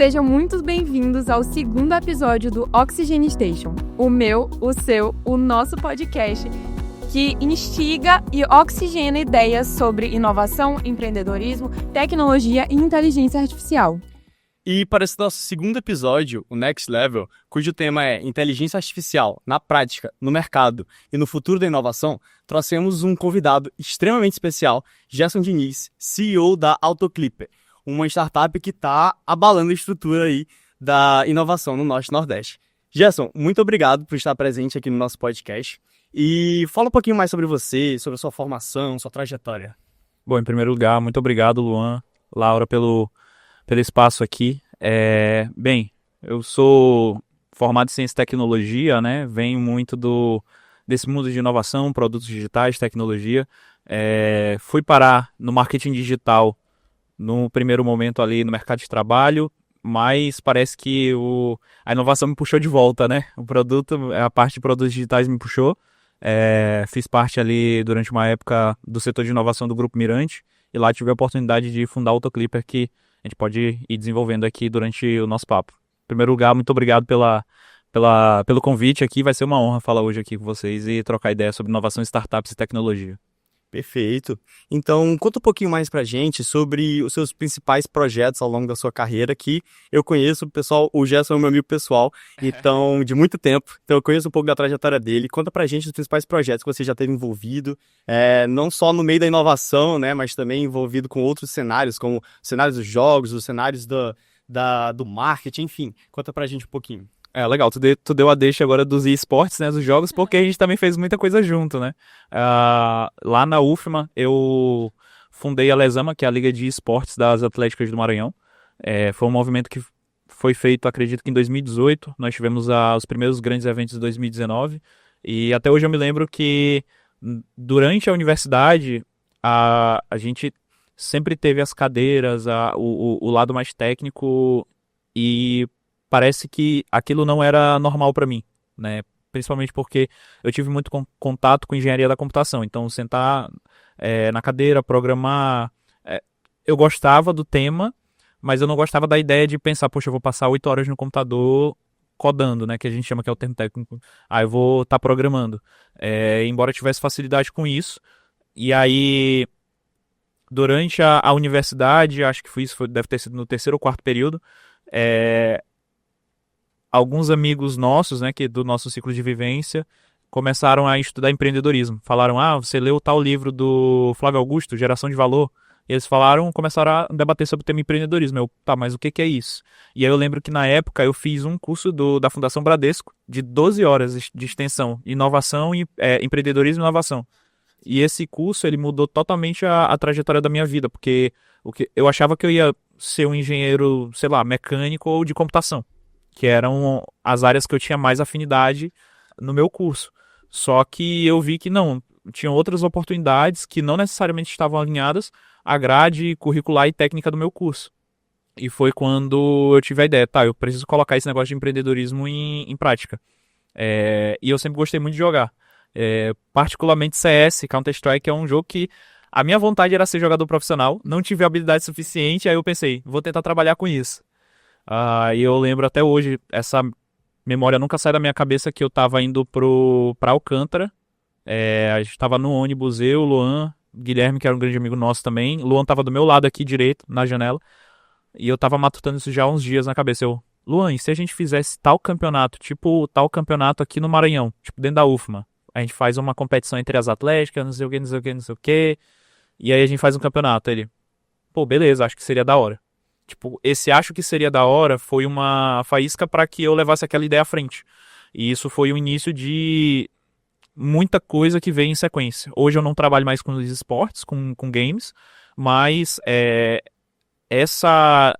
Sejam muito bem-vindos ao segundo episódio do Oxygen Station, o meu, o seu, o nosso podcast que instiga e oxigena ideias sobre inovação, empreendedorismo, tecnologia e inteligência artificial. E para esse nosso segundo episódio, o Next Level, cujo tema é Inteligência Artificial na prática, no mercado e no futuro da inovação, trouxemos um convidado extremamente especial, Gerson Diniz, CEO da Autoclipper, uma startup que está abalando a estrutura aí da inovação no Norte e Nordeste. Gerson, muito obrigado por estar presente aqui no nosso podcast. E fala um pouquinho mais sobre você, sobre a sua formação, sua trajetória. Bom, em primeiro lugar, muito obrigado, Luan, Laura, pelo espaço aqui. Bem, eu sou formado em Ciência e Tecnologia, né? Venho muito desse mundo de inovação, produtos digitais, tecnologia. Fui parar no marketing digital no primeiro momento ali no mercado de trabalho, mas parece que a inovação me puxou de volta, né? A parte de produtos digitais me puxou. Fiz parte ali durante uma época do setor de inovação do Grupo Mirante e lá tive a oportunidade de fundar a Autoclipper, que a gente pode ir desenvolvendo aqui durante o nosso papo. Em primeiro lugar, muito obrigado pelo convite aqui. Vai ser uma honra falar hoje aqui com vocês e trocar ideias sobre inovação, startups e tecnologia. Perfeito. Então, conta um pouquinho mais pra gente sobre os seus principais projetos ao longo da sua carreira, que eu conheço, pessoal, o Gerson é meu amigo pessoal, então, de muito tempo, então eu conheço um pouco da trajetória dele. Conta pra gente os principais projetos que você já teve envolvido, não só no meio da inovação, né, mas também envolvido com outros cenários, como os cenários dos jogos, os cenários do marketing, enfim. Conta pra gente um pouquinho. Legal, tu deu a deixa agora dos esportes, né, dos jogos, porque a gente também fez muita coisa junto, né. Lá na UFMA, eu fundei a Lesama, que é a Liga de Esportes das Atléticas do Maranhão. Foi um movimento que foi feito, acredito que em 2018, nós tivemos os primeiros grandes eventos de 2019, e até hoje eu me lembro que durante a universidade, a gente sempre teve as cadeiras, o lado mais técnico, e parece que aquilo não era normal para mim, né? Principalmente porque eu tive muito contato com engenharia da computação. Então, sentar na cadeira, programar... eu gostava do tema, mas eu não gostava da ideia de pensar, poxa, eu vou passar 8 horas no computador codando, né? Que a gente chama, que é o termo técnico. Eu vou estar programando. Embora eu tivesse facilidade com isso. E aí, durante a universidade, acho que deve ter sido no terceiro ou quarto período, alguns amigos nossos, né, que do nosso ciclo de vivência, começaram a estudar empreendedorismo. Falaram, você leu tal livro do Flávio Augusto, Geração de Valor? E eles começaram a debater sobre o tema empreendedorismo. Mas o que é isso? E aí eu lembro que na época eu fiz um curso da Fundação Bradesco, de 12 horas de extensão, inovação e empreendedorismo e inovação. E esse curso, ele mudou totalmente a trajetória da minha vida, porque eu achava que eu ia ser um engenheiro, sei lá, mecânico ou de computação, que eram as áreas que eu tinha mais afinidade no meu curso. Só que eu vi que não, tinham outras oportunidades que não necessariamente estavam alinhadas à grade curricular e técnica do meu curso. E foi quando eu tive a ideia, eu preciso colocar esse negócio de empreendedorismo em prática. E eu sempre gostei muito de jogar. Particularmente CS, Counter-Strike, é um jogo que a minha vontade era ser jogador profissional, não tive habilidade suficiente, aí eu pensei, vou tentar trabalhar com isso. E eu lembro até hoje, essa memória nunca sai da minha cabeça, que eu tava indo pra Alcântara. A gente tava no ônibus, eu, Luan, Guilherme, que era um grande amigo nosso também. Luan tava do meu lado aqui direito, na janela. E eu tava matutando isso já há uns dias na cabeça. Luan, e se a gente fizesse tal campeonato, tipo tal campeonato aqui no Maranhão, tipo dentro da UFMA? A gente faz uma competição entre as atléticas, não sei o que, não sei o que, não sei o que. E aí a gente faz um campeonato. Ele, beleza, acho que seria da hora. Esse acho que seria da hora foi uma faísca para que eu levasse aquela ideia à frente. E isso foi o início de muita coisa que veio em sequência. Hoje eu não trabalho mais com os esportes, com games, mas essa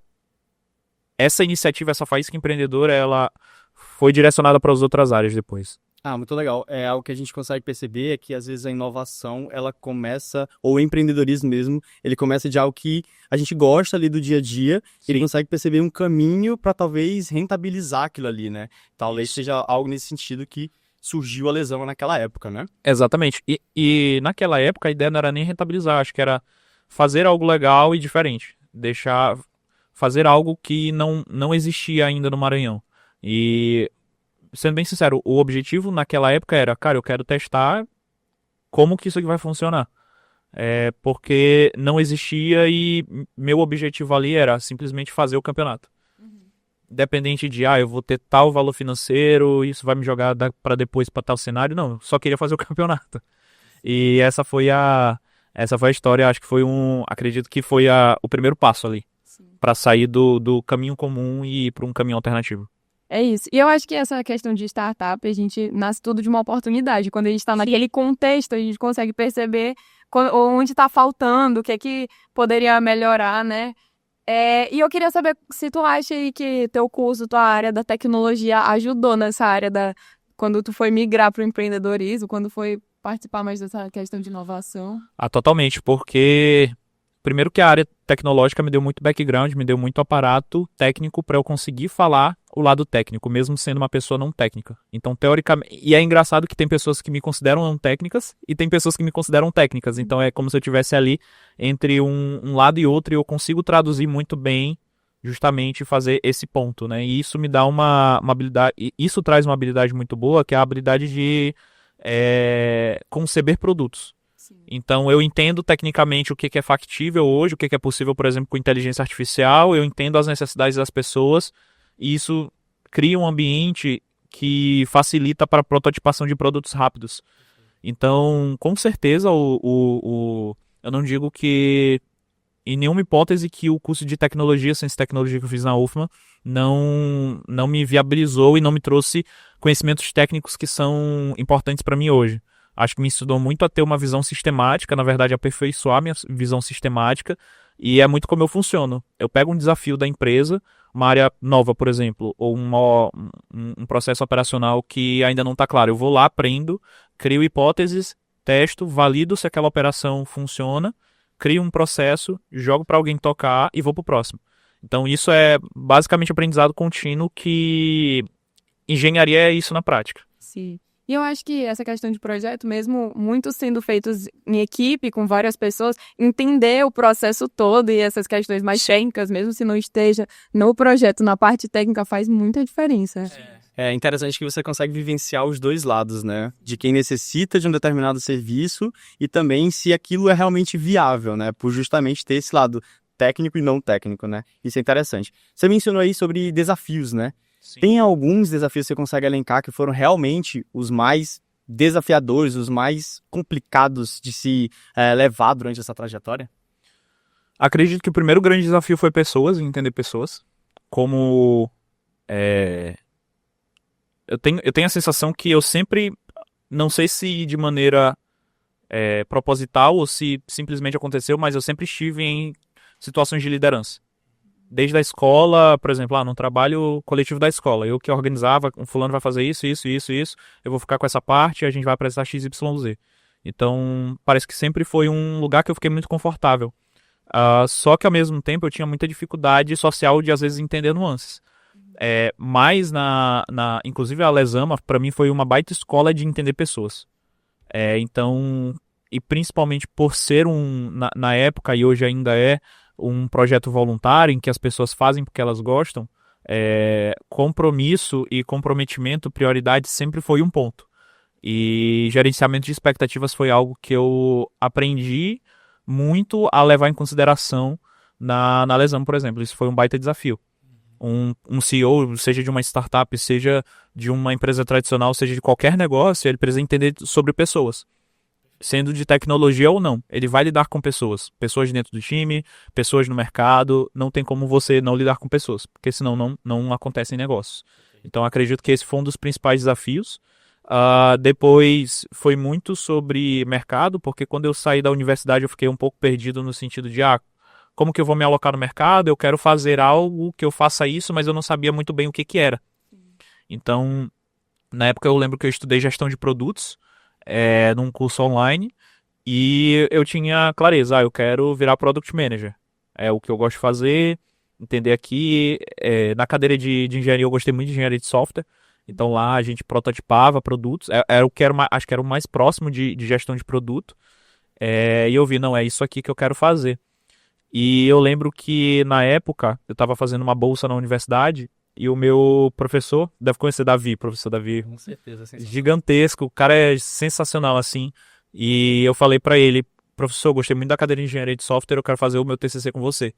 iniciativa, essa faísca empreendedora, ela foi direcionada para as outras áreas depois. Muito legal. Algo que a gente consegue perceber é que, às vezes, a inovação, ela começa, ou o empreendedorismo mesmo, ele começa de algo que a gente gosta ali do dia a dia, e ele consegue perceber um caminho para, talvez, rentabilizar aquilo ali, né? Talvez seja algo nesse sentido que surgiu a Lesama naquela época, né? Exatamente. E naquela época, a ideia não era nem rentabilizar, acho que era fazer algo legal e diferente. fazer algo que não existia ainda no Maranhão. E, sendo bem sincero, o objetivo naquela época era, cara, eu quero testar como que isso aqui vai funcionar. Porque não existia e meu objetivo ali era simplesmente fazer o campeonato. Independente de, eu vou ter tal valor financeiro, isso vai me jogar para depois para tal cenário. Não, eu só queria fazer o campeonato. E essa foi a história, acho que foi acredito que foi o primeiro passo ali, para sair do caminho comum e ir para um caminho alternativo. É isso. E eu acho que essa questão de startup, a gente nasce tudo de uma oportunidade. Quando a gente está naquele contexto, a gente consegue perceber onde está faltando, o que é que poderia melhorar, né? E eu queria saber se tu acha aí que teu curso, tua área da tecnologia ajudou nessa área quando tu foi migrar para o empreendedorismo, quando foi participar mais dessa questão de inovação. Totalmente, porque primeiro que a área tecnológica me deu muito background, me deu muito aparato técnico para eu conseguir falar o lado técnico, mesmo sendo uma pessoa não técnica. Então, teoricamente... E é engraçado que tem pessoas que me consideram não técnicas e tem pessoas que me consideram técnicas. Então, é como se eu estivesse ali entre um lado e outro e eu consigo traduzir muito bem justamente fazer esse ponto, né? E isso me dá uma habilidade... Isso traz uma habilidade muito boa, que é a habilidade de conceber produtos. Então, eu entendo tecnicamente o que é factível hoje, o que é possível, por exemplo, com inteligência artificial, eu entendo as necessidades das pessoas, e isso cria um ambiente que facilita para a prototipação de produtos rápidos. Então, com certeza, eu não digo que, em nenhuma hipótese, que o curso de tecnologia, ciência e tecnologia que eu fiz na UFMA, não me viabilizou e não me trouxe conhecimentos técnicos que são importantes para mim hoje. Acho que me ensinou muito a ter uma visão sistemática, na verdade, aperfeiçoar minha visão sistemática, e é muito como eu funciono. Eu pego um desafio da empresa, uma área nova, por exemplo, ou um processo operacional que ainda não está claro. Eu vou lá, aprendo, crio hipóteses, testo, valido se aquela operação funciona, crio um processo, jogo para alguém tocar e vou para o próximo. Então, isso é basicamente aprendizado contínuo, que engenharia é isso na prática. Sim. E eu acho que essa questão de projeto, mesmo muitos sendo feitos em equipe, com várias pessoas, entender o processo todo e essas questões mais técnicas, mesmo se não esteja no projeto, na parte técnica, faz muita diferença. É interessante que você consegue vivenciar os dois lados, né? De quem necessita de um determinado serviço e também se aquilo é realmente viável, né? Por justamente ter esse lado técnico e não técnico, né? Isso é interessante. Você mencionou aí sobre desafios, né? Sim. Tem alguns desafios que você consegue elencar que foram realmente os mais desafiadores, os mais complicados de se levar durante essa trajetória? Acredito que o primeiro grande desafio foi pessoas, entender pessoas. Como... Eu tenho a sensação que eu sempre, não sei se de maneira proposital ou se simplesmente aconteceu, mas eu sempre estive em situações de liderança. Desde a escola, por exemplo, no trabalho coletivo da escola, eu que organizava, um fulano vai fazer isso, eu vou ficar com essa parte e a gente vai apresentar XYZ. Então, parece que sempre foi um lugar que eu fiquei muito confortável. Só que, ao mesmo tempo, eu tinha muita dificuldade social de, às vezes, entender nuances. Mas, inclusive, a Lesama, para mim, foi uma baita escola de entender pessoas. Então, e principalmente por ser na época, e hoje ainda um projeto voluntário em que as pessoas fazem porque elas gostam, compromisso e comprometimento, prioridade sempre foi um ponto. E gerenciamento de expectativas foi algo que eu aprendi muito a levar em consideração na Lesama, por exemplo. Isso foi um baita desafio. Um CEO, seja de uma startup, seja de uma empresa tradicional, seja de qualquer negócio, ele precisa entender sobre pessoas. Sendo de tecnologia ou não, ele vai lidar com pessoas. Pessoas dentro do time, pessoas no mercado. Não tem como você não lidar com pessoas, porque senão não acontecem negócios. Então, acredito que esse foi um dos principais desafios. Depois, foi muito sobre mercado, porque quando eu saí da universidade eu fiquei um pouco perdido no sentido de, como que eu vou me alocar no mercado? Eu quero fazer algo que eu faça isso, mas eu não sabia muito bem o que era. Então, na época eu lembro que eu estudei gestão de produtos, num curso online, e eu tinha clareza, eu quero virar Product Manager. É o que eu gosto de fazer, entender aqui. Na cadeira de engenharia eu gostei muito de engenharia de software, então lá a gente prototipava produtos, era o que acho que era o mais próximo de gestão de produto, e eu vi, não, é isso aqui que eu quero fazer. E eu lembro que, na época, eu estava fazendo uma bolsa na universidade e o meu professor, deve conhecer Davi, professor Davi, Com certeza, sensacional. gigantesco, o cara é sensacional, assim. E eu falei pra ele, professor, gostei muito da cadeira de engenharia de software, eu quero fazer o meu TCC com você.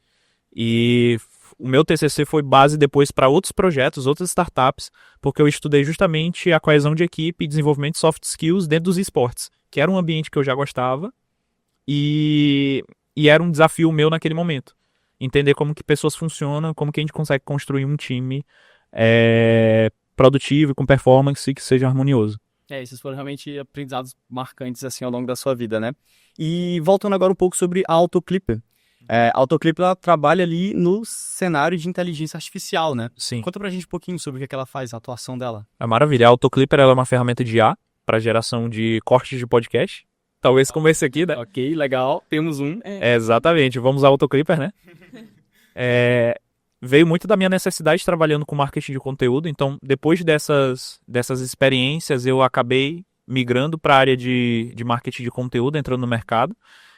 E o meu TCC foi base depois para outros projetos, outras startups, porque eu estudei justamente a coesão de equipe e desenvolvimento de soft skills dentro dos esportes, que era um ambiente que eu já gostava e, e era um desafio meu naquele momento. Entender como que pessoas funcionam, como que a gente consegue construir um time produtivo e com performance que seja harmonioso. Esses foram realmente aprendizados marcantes assim ao longo da sua vida, né? E voltando agora um pouco sobre a Autoclipper. A Autoclipper ela trabalha ali no cenário de inteligência artificial, né? Sim. Conta pra gente um pouquinho sobre o que ela faz, a atuação dela. É maravilha. A Autoclipper ela é uma ferramenta de IA para geração de cortes de podcast. Talvez como esse aqui, né? Ok, legal. Temos um. Exatamente. Vamos usar o Autoclipper, né? Veio muito da minha necessidade trabalhando com marketing de conteúdo. Então, depois dessas experiências, eu acabei migrando para a área de marketing de conteúdo, entrando no mercado.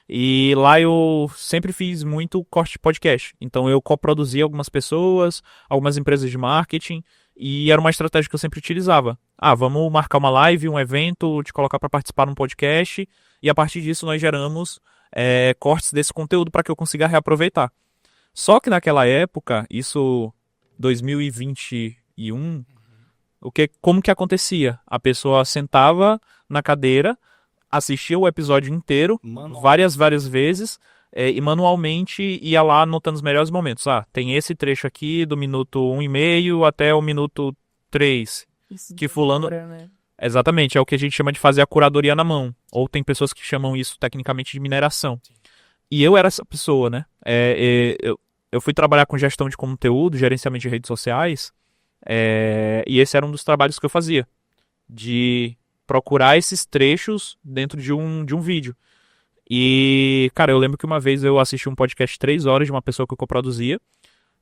E lá eu sempre fiz muito corte de podcast. Então, eu coproduzia algumas pessoas, algumas empresas de marketing. E era uma estratégia que eu sempre utilizava. Vamos marcar uma live, um evento, te colocar para participar num podcast. E a partir disso, nós geramos cortes desse conteúdo para que eu consiga reaproveitar. Só que naquela época, isso 2021, como que acontecia? A pessoa sentava na cadeira, assistia o episódio inteiro, várias vezes, e manualmente ia lá anotando os melhores momentos. Tem esse trecho aqui do minuto 1,5 até o minuto 3. Isso Que fulano... né? Exatamente, é o que a gente chama de fazer a curadoria na mão. Ou tem pessoas que chamam isso tecnicamente de mineração. E eu era essa pessoa, né? Eu fui trabalhar com gestão de conteúdo, gerenciamento de redes sociais, e esse era um dos trabalhos que eu fazia, de procurar esses trechos dentro de um vídeo. E, cara, eu lembro que uma vez eu assisti um podcast 3 horas de uma pessoa que eu coproduzia,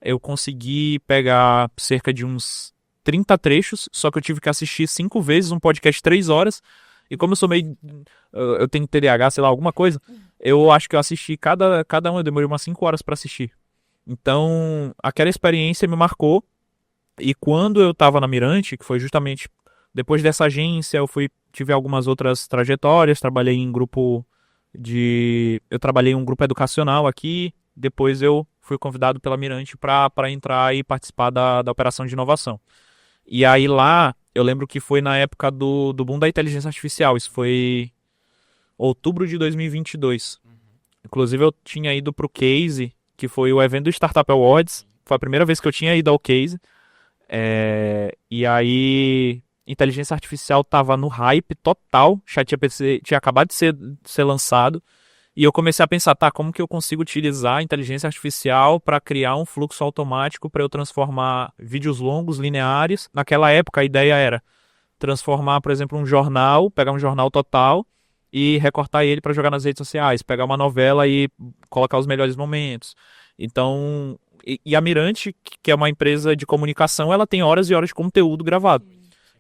eu consegui pegar cerca de uns 30 trechos, só que eu tive que assistir 5 vezes um podcast 3 horas, e como eu sou meio... eu tenho TDAH, sei lá, alguma coisa, eu acho que eu assisti cada um, eu demorei umas 5 horas pra assistir. Então, aquela experiência me marcou, e quando eu tava na Mirante, que foi justamente depois dessa agência, tive algumas outras trajetórias, trabalhei em grupo eu trabalhei em um grupo educacional aqui, depois eu fui convidado pela Mirante para entrar e participar da operação de inovação. E aí lá, eu lembro que foi na época do boom da inteligência artificial, isso foi outubro de 2022. Inclusive eu tinha ido pro Case, que foi o evento do Startup Awards, foi a primeira vez que eu tinha ido ao Case, e aí inteligência artificial tava no hype total, ChatGPT tinha acabado de ser lançado, e eu comecei a pensar, como que eu consigo utilizar a inteligência artificial para criar um fluxo automático para eu transformar vídeos longos, lineares. Naquela época a ideia era transformar, por exemplo, um jornal, pegar um jornal total e recortar ele para jogar nas redes sociais, pegar uma novela e colocar os melhores momentos. Então, e a Mirante, que é uma empresa de comunicação, ela tem horas e horas de conteúdo gravado,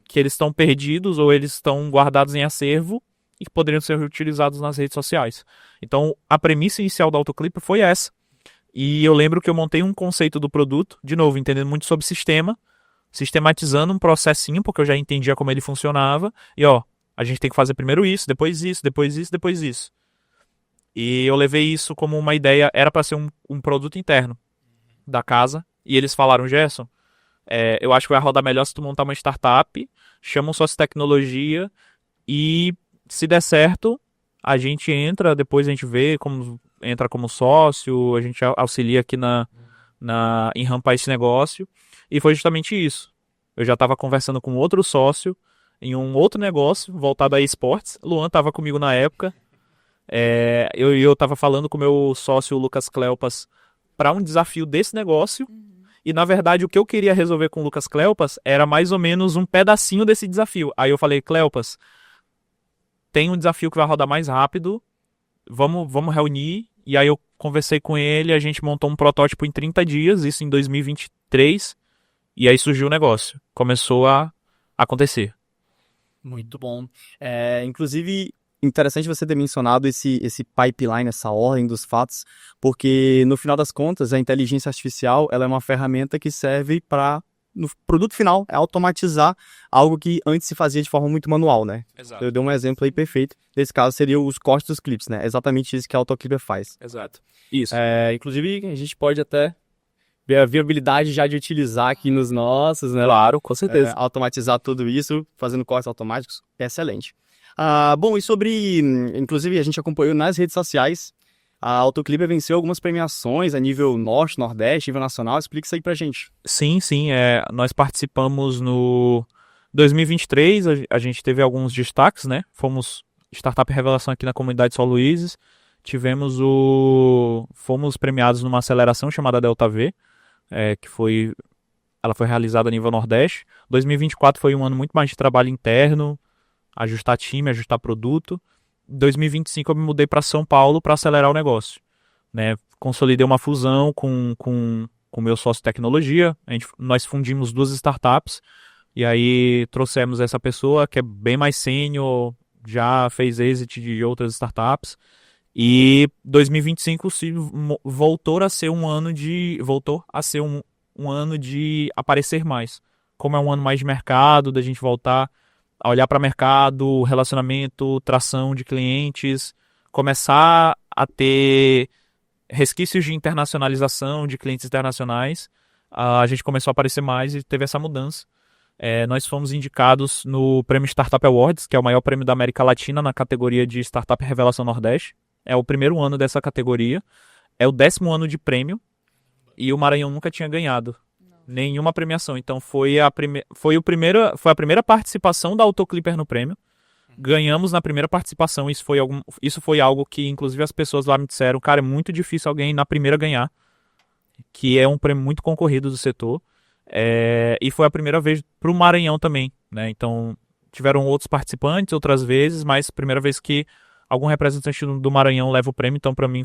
que eles estão perdidos ou eles estão guardados em acervo e que poderiam ser utilizados nas redes sociais. Então, a premissa inicial da Autoclipper foi essa. E eu lembro que eu montei um conceito do produto, de novo, entendendo muito sobre sistema, sistematizando um processinho, porque eu já entendia como ele funcionava, e a gente tem que fazer primeiro isso, depois isso, depois isso, depois isso. E eu levei isso como uma ideia, era para ser um produto interno da casa, e eles falaram, Gerson, eu acho que vai rodar melhor se tu montar uma startup, chama um sócio de tecnologia, e se der certo, a gente entra, depois a gente vê como entra como sócio, a gente auxilia aqui em rampar esse negócio. E foi justamente isso. Eu já estava conversando com outro sócio em um outro negócio voltado a esportes. Luan estava comigo na época. Eu estava falando com o meu sócio, o Lucas Cleopas, para um desafio desse negócio. E, na verdade, o que eu queria resolver com o Lucas Cleopas era mais ou menos um pedacinho desse desafio. Aí eu falei, Cleopas, tem um desafio que vai rodar mais rápido, vamos reunir. E aí eu conversei com ele, a gente montou um protótipo em 30 dias, isso em 2023, e aí surgiu o negócio. Começou a acontecer. Muito bom. Inclusive, interessante você ter mencionado esse pipeline, essa ordem dos fatos, porque no final das contas, a inteligência artificial ela é uma ferramenta que serve para, no produto final, automatizar algo que antes se fazia de forma muito manual, né? Exato. Eu dei um exemplo aí perfeito. Nesse caso, seria os cortes dos clipes, né? Exatamente isso que a AutoClipper faz. Exato. Isso. Inclusive, a gente pode até ver a viabilidade já de utilizar aqui nos nossos, né? Claro, com certeza. Automatizar tudo isso, fazendo cortes automáticos, é excelente. Bom, e sobre, inclusive a gente acompanhou nas redes sociais, a AutoClipper venceu algumas premiações a nível norte, nordeste, nível nacional. Explica isso aí pra gente. Sim, nós participamos no 2023, a gente teve alguns destaques, né? Fomos Startup Revelação aqui na comunidade São Luíses, fomos premiados numa aceleração chamada Delta V, ela foi realizada a nível Nordeste. 2024 foi um ano muito mais de trabalho interno, ajustar time, ajustar produto. 2025 eu me mudei para São Paulo para acelerar o negócio, né? Consolidei uma fusão com o meu sócio de tecnologia. Nós fundimos 2 startups e aí trouxemos essa pessoa que é bem mais sênior, já fez exit de outras startups. E 2025 voltou a ser um ano de aparecer mais. Como é um ano mais de mercado, da gente voltar a olhar para mercado, relacionamento, tração de clientes, começar a ter resquícios de internacionalização de clientes internacionais, a gente começou a aparecer mais e teve essa mudança. Nós fomos indicados no Prêmio Startup Awards, que é o maior prêmio da América Latina na categoria de Startup Revelação Nordeste. É o primeiro ano dessa categoria, é o 10º ano de prêmio e o Maranhão nunca tinha ganhado nenhuma premiação. Então foi a primeira participação da AutoClipper no prêmio. Ganhamos na primeira participação. Isso foi algo que, inclusive, as pessoas lá me disseram, cara, é muito difícil alguém na primeira ganhar, que é um prêmio muito concorrido do setor. E foi a primeira vez para o Maranhão também, né? Então tiveram outros participantes outras vezes, mas primeira vez que algum representante do Maranhão leva o prêmio. Então para mim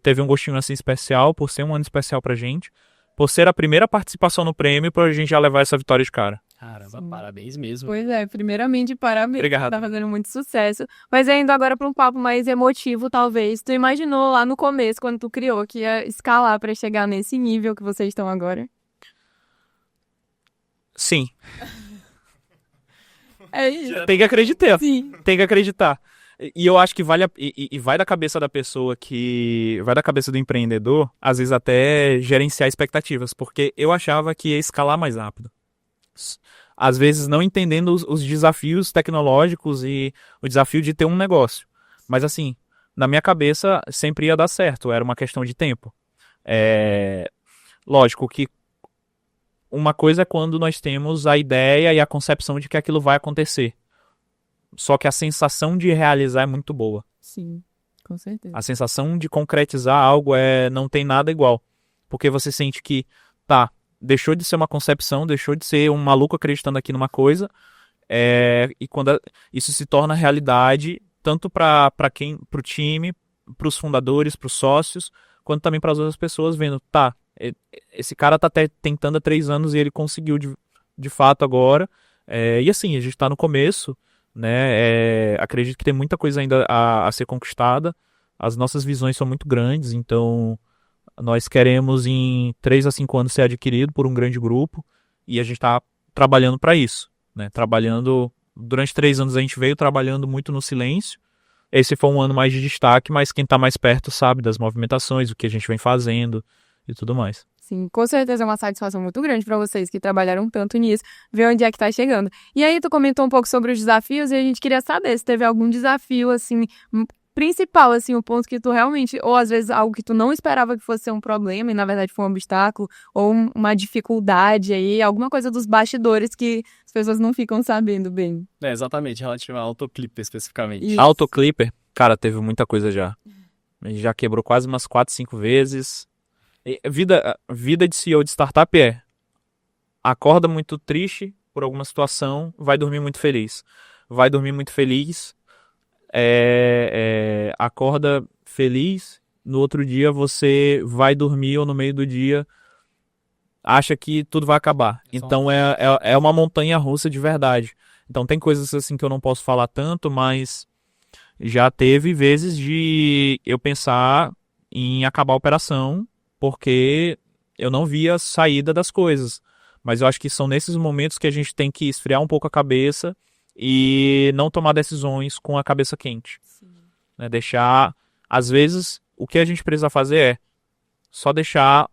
teve um gostinho assim especial, por ser um ano especial pra gente, por ser a primeira participação no prêmio, pra gente já levar essa vitória de cara. Caramba, parabéns mesmo. Pois é, primeiramente, parabéns. Obrigado. Tá fazendo muito sucesso. Mas indo agora para um papo mais emotivo, talvez. Tu imaginou lá no começo, quando tu criou, que ia escalar para chegar nesse nível que vocês estão agora? Sim. É isso. Tem que acreditar. Sim. Tem que acreditar. E eu acho que vai da cabeça da pessoa vai da cabeça do empreendedor, às vezes até gerenciar expectativas, porque eu achava que ia escalar mais rápido. Às vezes não entendendo os desafios tecnológicos e o desafio de ter um negócio. Mas assim, na minha cabeça sempre ia dar certo, era uma questão de tempo. Lógico que uma coisa é quando nós temos a ideia e a concepção de que aquilo vai acontecer. Só que a sensação de realizar é muito boa. Sim, com certeza. A sensação de concretizar algo não tem nada igual. Porque você sente que, deixou de ser uma concepção, deixou de ser um maluco acreditando aqui numa coisa, e quando isso se torna realidade, tanto para o time, para os fundadores, para os sócios, quanto também para as outras pessoas, vendo, esse cara tá tentando há 3 anos e ele conseguiu de fato agora. E assim, a gente está no começo, né? Acredito que tem muita coisa ainda a ser conquistada. As nossas visões são muito grandes, então nós queremos em 3 a 5 anos ser adquirido por um grande grupo e a gente está trabalhando para isso, né? Durante 3 anos a gente veio trabalhando muito no silêncio. Esse foi um ano mais de destaque, mas quem está mais perto sabe das movimentações, o que a gente vem fazendo e tudo mais. Sim, com certeza é uma satisfação muito grande para vocês que trabalharam tanto nisso, ver onde é que tá chegando. E aí tu comentou um pouco sobre os desafios e a gente queria saber se teve algum desafio, assim, principal, assim, o ponto que tu realmente, ou às vezes algo que tu não esperava que fosse ser um problema e na verdade foi um obstáculo, ou uma dificuldade aí, alguma coisa dos bastidores que as pessoas não ficam sabendo bem. Exatamente, relativo à AutoClipper especificamente. Isso. A AutoClipper, cara, teve muita coisa já. A gente já quebrou quase umas 4, 5 vezes. Vida de CEO de startup acorda muito triste por alguma situação, vai dormir muito feliz. Vai dormir muito feliz, acorda feliz, no outro dia você vai dormir ou no meio do dia acha que tudo vai acabar. Então é uma montanha russa de verdade. Então tem coisas assim que eu não posso falar tanto, mas já teve vezes de eu pensar em acabar a operação porque eu não via saída das coisas. Mas eu acho que são nesses momentos que a gente tem que esfriar um pouco a cabeça e não tomar decisões com a cabeça quente. Né? Deixar, às vezes, o que a gente precisa fazer é só deixar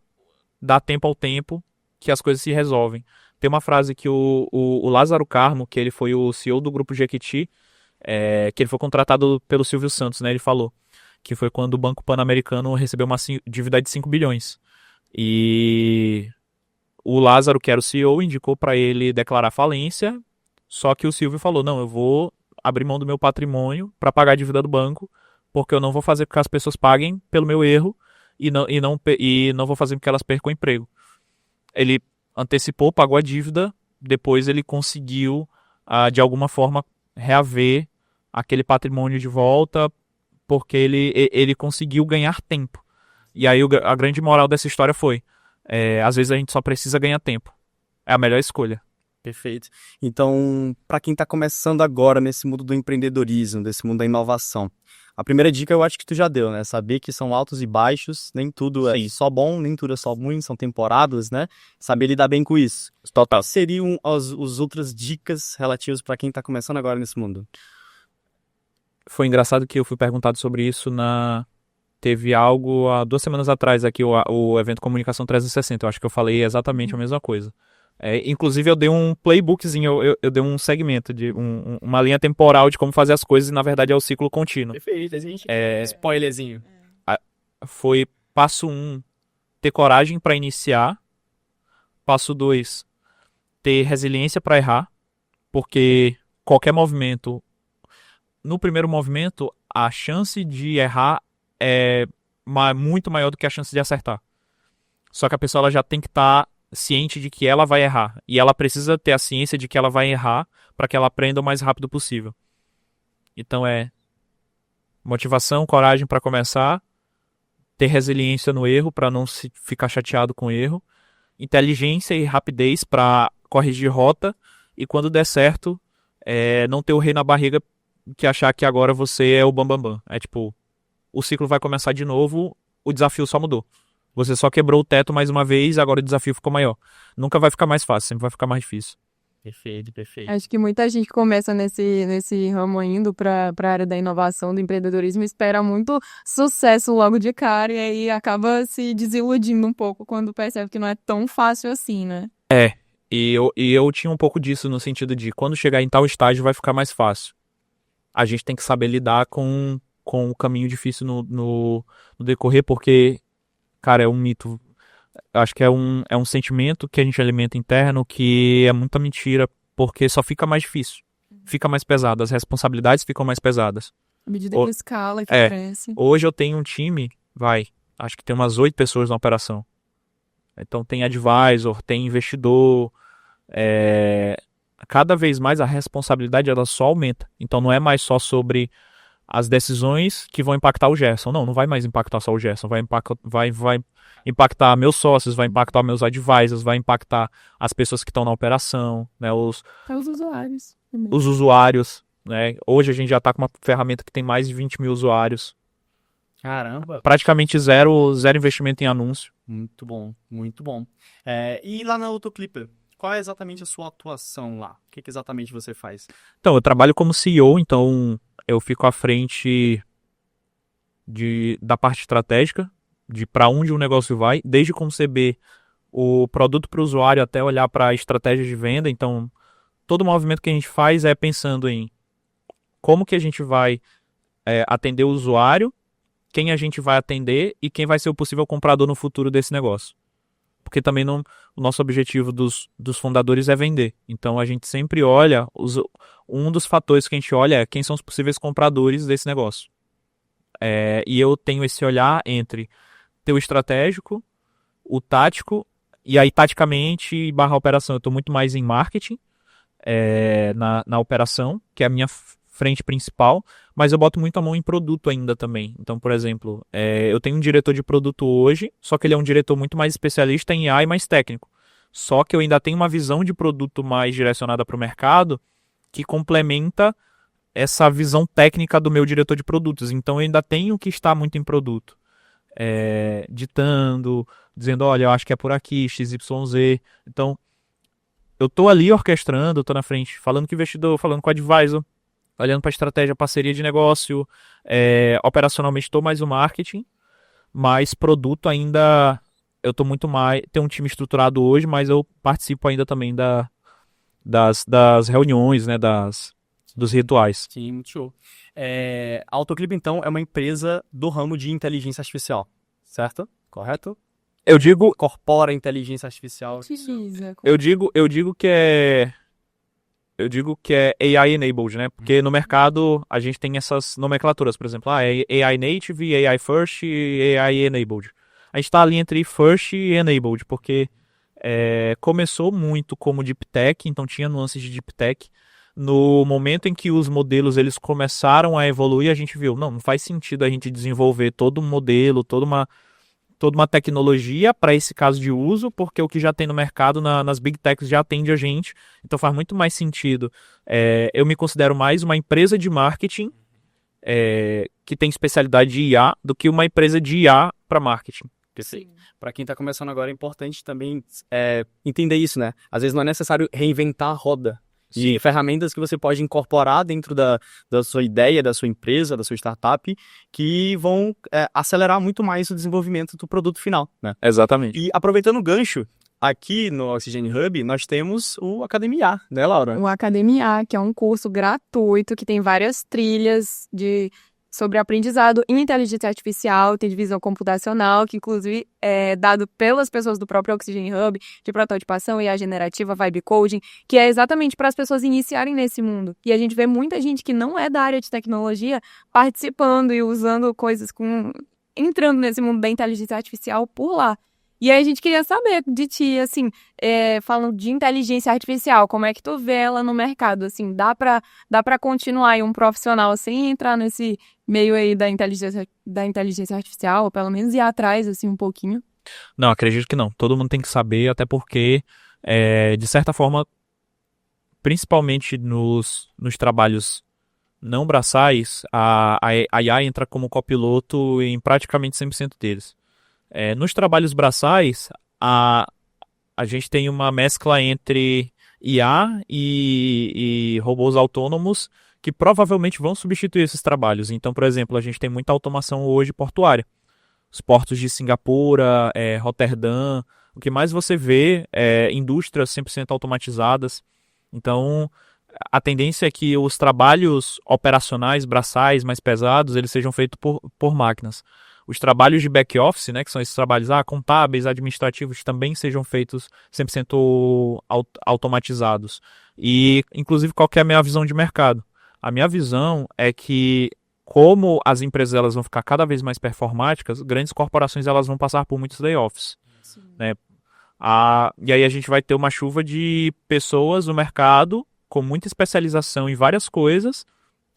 dar tempo ao tempo que as coisas se resolvem. Tem uma frase que o Lázaro Carmo, que ele foi o CEO do Grupo Jequiti, que ele foi contratado pelo Silvio Santos, né? Ele falou que foi quando o Banco Pan-Americano recebeu uma dívida de 5 bilhões. E o Lázaro, que era o CEO, indicou para ele declarar falência, só que o Silvio falou, não, eu vou abrir mão do meu patrimônio para pagar a dívida do banco, porque eu não vou fazer com que as pessoas paguem pelo meu erro e não vou fazer com que elas percam o emprego. Ele antecipou, pagou a dívida, depois ele conseguiu, de alguma forma, reaver aquele patrimônio de volta, porque ele conseguiu ganhar tempo. E aí a grande moral dessa história foi, às vezes a gente só precisa ganhar tempo. É a melhor escolha. Perfeito. Então, para quem está começando agora nesse mundo do empreendedorismo, desse mundo da inovação, a primeira dica eu acho que tu já deu, né? Saber que são altos e baixos, nem tudo é só bom, nem tudo é só ruim, são temporadas, né? Saber lidar bem com isso. Total. Quais seriam as outras dicas relativas para quem está começando agora nesse mundo? Foi engraçado que eu fui perguntado sobre isso Teve algo há 2 semanas atrás aqui, o evento Comunicação 360. Eu acho que eu falei exatamente a mesma coisa. Inclusive eu dei um playbookzinho, eu dei um segmento, uma linha temporal de como fazer as coisas e na verdade é o ciclo contínuo. Perfeito, a gente spoilerzinho. Foi passo 1, ter coragem para iniciar. Passo 2, ter resiliência para errar, porque qualquer movimento, no primeiro movimento, a chance de errar é muito maior do que a chance de acertar. Só que a pessoa ela já tem que estar ciente de que ela vai errar. E ela precisa ter a ciência de que ela vai errar para que ela aprenda o mais rápido possível. Então motivação, coragem para começar, ter resiliência no erro para não ficar chateado com o erro, inteligência e rapidez para corrigir rota e quando der certo, não ter o rei na barriga que achar que agora você é o bambambam. É tipo, o ciclo vai começar de novo, o desafio só mudou. Você só quebrou o teto mais uma vez, agora o desafio ficou maior. Nunca vai ficar mais fácil, sempre vai ficar mais difícil. Perfeito, perfeito. Acho que muita gente que começa nesse ramo indo para a área da inovação, do empreendedorismo, espera muito sucesso logo de cara e aí acaba se desiludindo um pouco quando percebe que não é tão fácil assim, né? E eu tinha um pouco disso no sentido de quando chegar em tal estágio vai ficar mais fácil. A gente tem que saber lidar com o caminho difícil no decorrer, porque, cara, é um mito. Acho que é um sentimento que a gente alimenta interno que é muita mentira, porque só fica mais difícil. Fica mais pesado, as responsabilidades ficam mais pesadas. À medida que escala e que cresce. Hoje eu tenho um time, acho que tem umas 8 pessoas na operação. Então tem advisor, tem investidor. Cada vez mais a responsabilidade ela só aumenta. Então não é mais só sobre as decisões que vão impactar o Gerson. Não vai mais impactar só o Gerson. Vai impactar meus sócios, vai impactar meus advisors, vai impactar as pessoas que estão na operação, né, os usuários. Os usuários. Né? Hoje a gente já está com uma ferramenta que tem mais de 20 mil usuários. Caramba! Praticamente zero investimento em anúncio. Muito bom, muito bom. E lá na Autoclipper, qual é exatamente a sua atuação lá? O que exatamente você faz? Então, eu trabalho como CEO, então eu fico à frente da parte estratégica, de para onde o negócio vai, desde conceber o produto para o usuário até olhar para a estratégia de venda. Então, todo movimento que a gente faz é pensando em como que a gente vai atender o usuário, quem a gente vai atender e quem vai ser o possível comprador no futuro desse negócio. Porque também o nosso objetivo dos fundadores é vender. Então a gente sempre olha, um dos fatores que a gente olha é quem são os possíveis compradores desse negócio. E eu tenho esse olhar entre ter o estratégico, o tático, e aí taticamente / operação. Eu estou muito mais em marketing, na operação, que é a minha frente principal, mas eu boto muito a mão em produto ainda também. Então, por exemplo, eu tenho um diretor de produto hoje, só que ele é um diretor muito mais especialista em AI, mais técnico. Só que eu ainda tenho uma visão de produto mais direcionada para o mercado, que complementa essa visão técnica do meu diretor de produtos. Então eu ainda tenho que estar muito em produto. Ditando, dizendo, olha, eu acho que é por aqui, XYZ. Então, eu tô ali orquestrando, eu tô na frente, falando com o investidor, falando com o advisor, olhando para estratégia, parceria de negócio, operacionalmente estou mais o marketing, mas produto ainda, eu tô muito mais, tenho um time estruturado hoje, mas eu participo ainda também das reuniões, né, dos rituais. Sim, muito show. A Autoclip, então, é uma empresa do ramo de inteligência artificial, certo? Correto? Eu digo, Incorpora inteligência artificial. Utiliza. eu digo que é AI enabled, né? Porque no mercado a gente tem essas nomenclaturas, por exemplo, é AI native, AI first e AI enabled. A gente está ali entre first e enabled, porque começou muito como deep tech, então tinha nuances de deep tech. No momento em que os modelos eles começaram a evoluir, a gente viu, não faz sentido a gente desenvolver todo um modelo, toda uma tecnologia para esse caso de uso, porque o que já tem no mercado, nas big techs, já atende a gente. Então faz muito mais sentido. Eu me considero mais uma empresa de marketing que tem especialidade de IA do que uma empresa de IA para marketing. Para quem está começando agora, é importante também entender isso, né? Às vezes não é necessário reinventar a roda. E ferramentas que você pode incorporar dentro da sua ideia, da sua empresa, da sua startup, que vão acelerar muito mais o desenvolvimento do produto final, né? Exatamente. E aproveitando o gancho, aqui no Oxygen Hub, nós temos o Academia, né, Laura? O Academia, que é um curso gratuito, que tem várias trilhas sobre aprendizado em inteligência artificial, tem divisão computacional, que inclusive é dado pelas pessoas do próprio Oxygen Hub, de prototipação, IA generativa, vibe coding, que é exatamente para as pessoas iniciarem nesse mundo. E a gente vê muita gente que não é da área de tecnologia participando e usando coisas entrando nesse mundo da inteligência artificial por lá. E aí a gente queria saber de ti, assim, falando de inteligência artificial, como é que tu vê ela no mercado, assim, dá pra continuar aí um profissional sem entrar nesse meio aí da inteligência artificial, ou pelo menos ir atrás, assim, um pouquinho? Não, acredito que não. Todo mundo tem que saber, até porque, de certa forma, principalmente nos trabalhos não braçais, a IA entra como copiloto em praticamente 100% deles. Nos trabalhos braçais, a gente tem uma mescla entre IA e robôs autônomos que provavelmente vão substituir esses trabalhos. Então, por exemplo, a gente tem muita automação hoje portuária. Os portos de Singapura, Roterdã, o que mais você vê é indústrias 100% automatizadas. Então, a tendência é que os trabalhos operacionais, braçais, mais pesados, eles sejam feitos por máquinas. Os trabalhos de back-office, né, que são esses trabalhos contábeis, administrativos, também sejam feitos 100% automatizados. E, inclusive, qual que é a minha visão de mercado? A minha visão é que, como as empresas elas vão ficar cada vez mais performáticas, grandes corporações elas vão passar por muitos layoffs. Né? E aí a gente vai ter uma chuva de pessoas no mercado com muita especialização em várias coisas,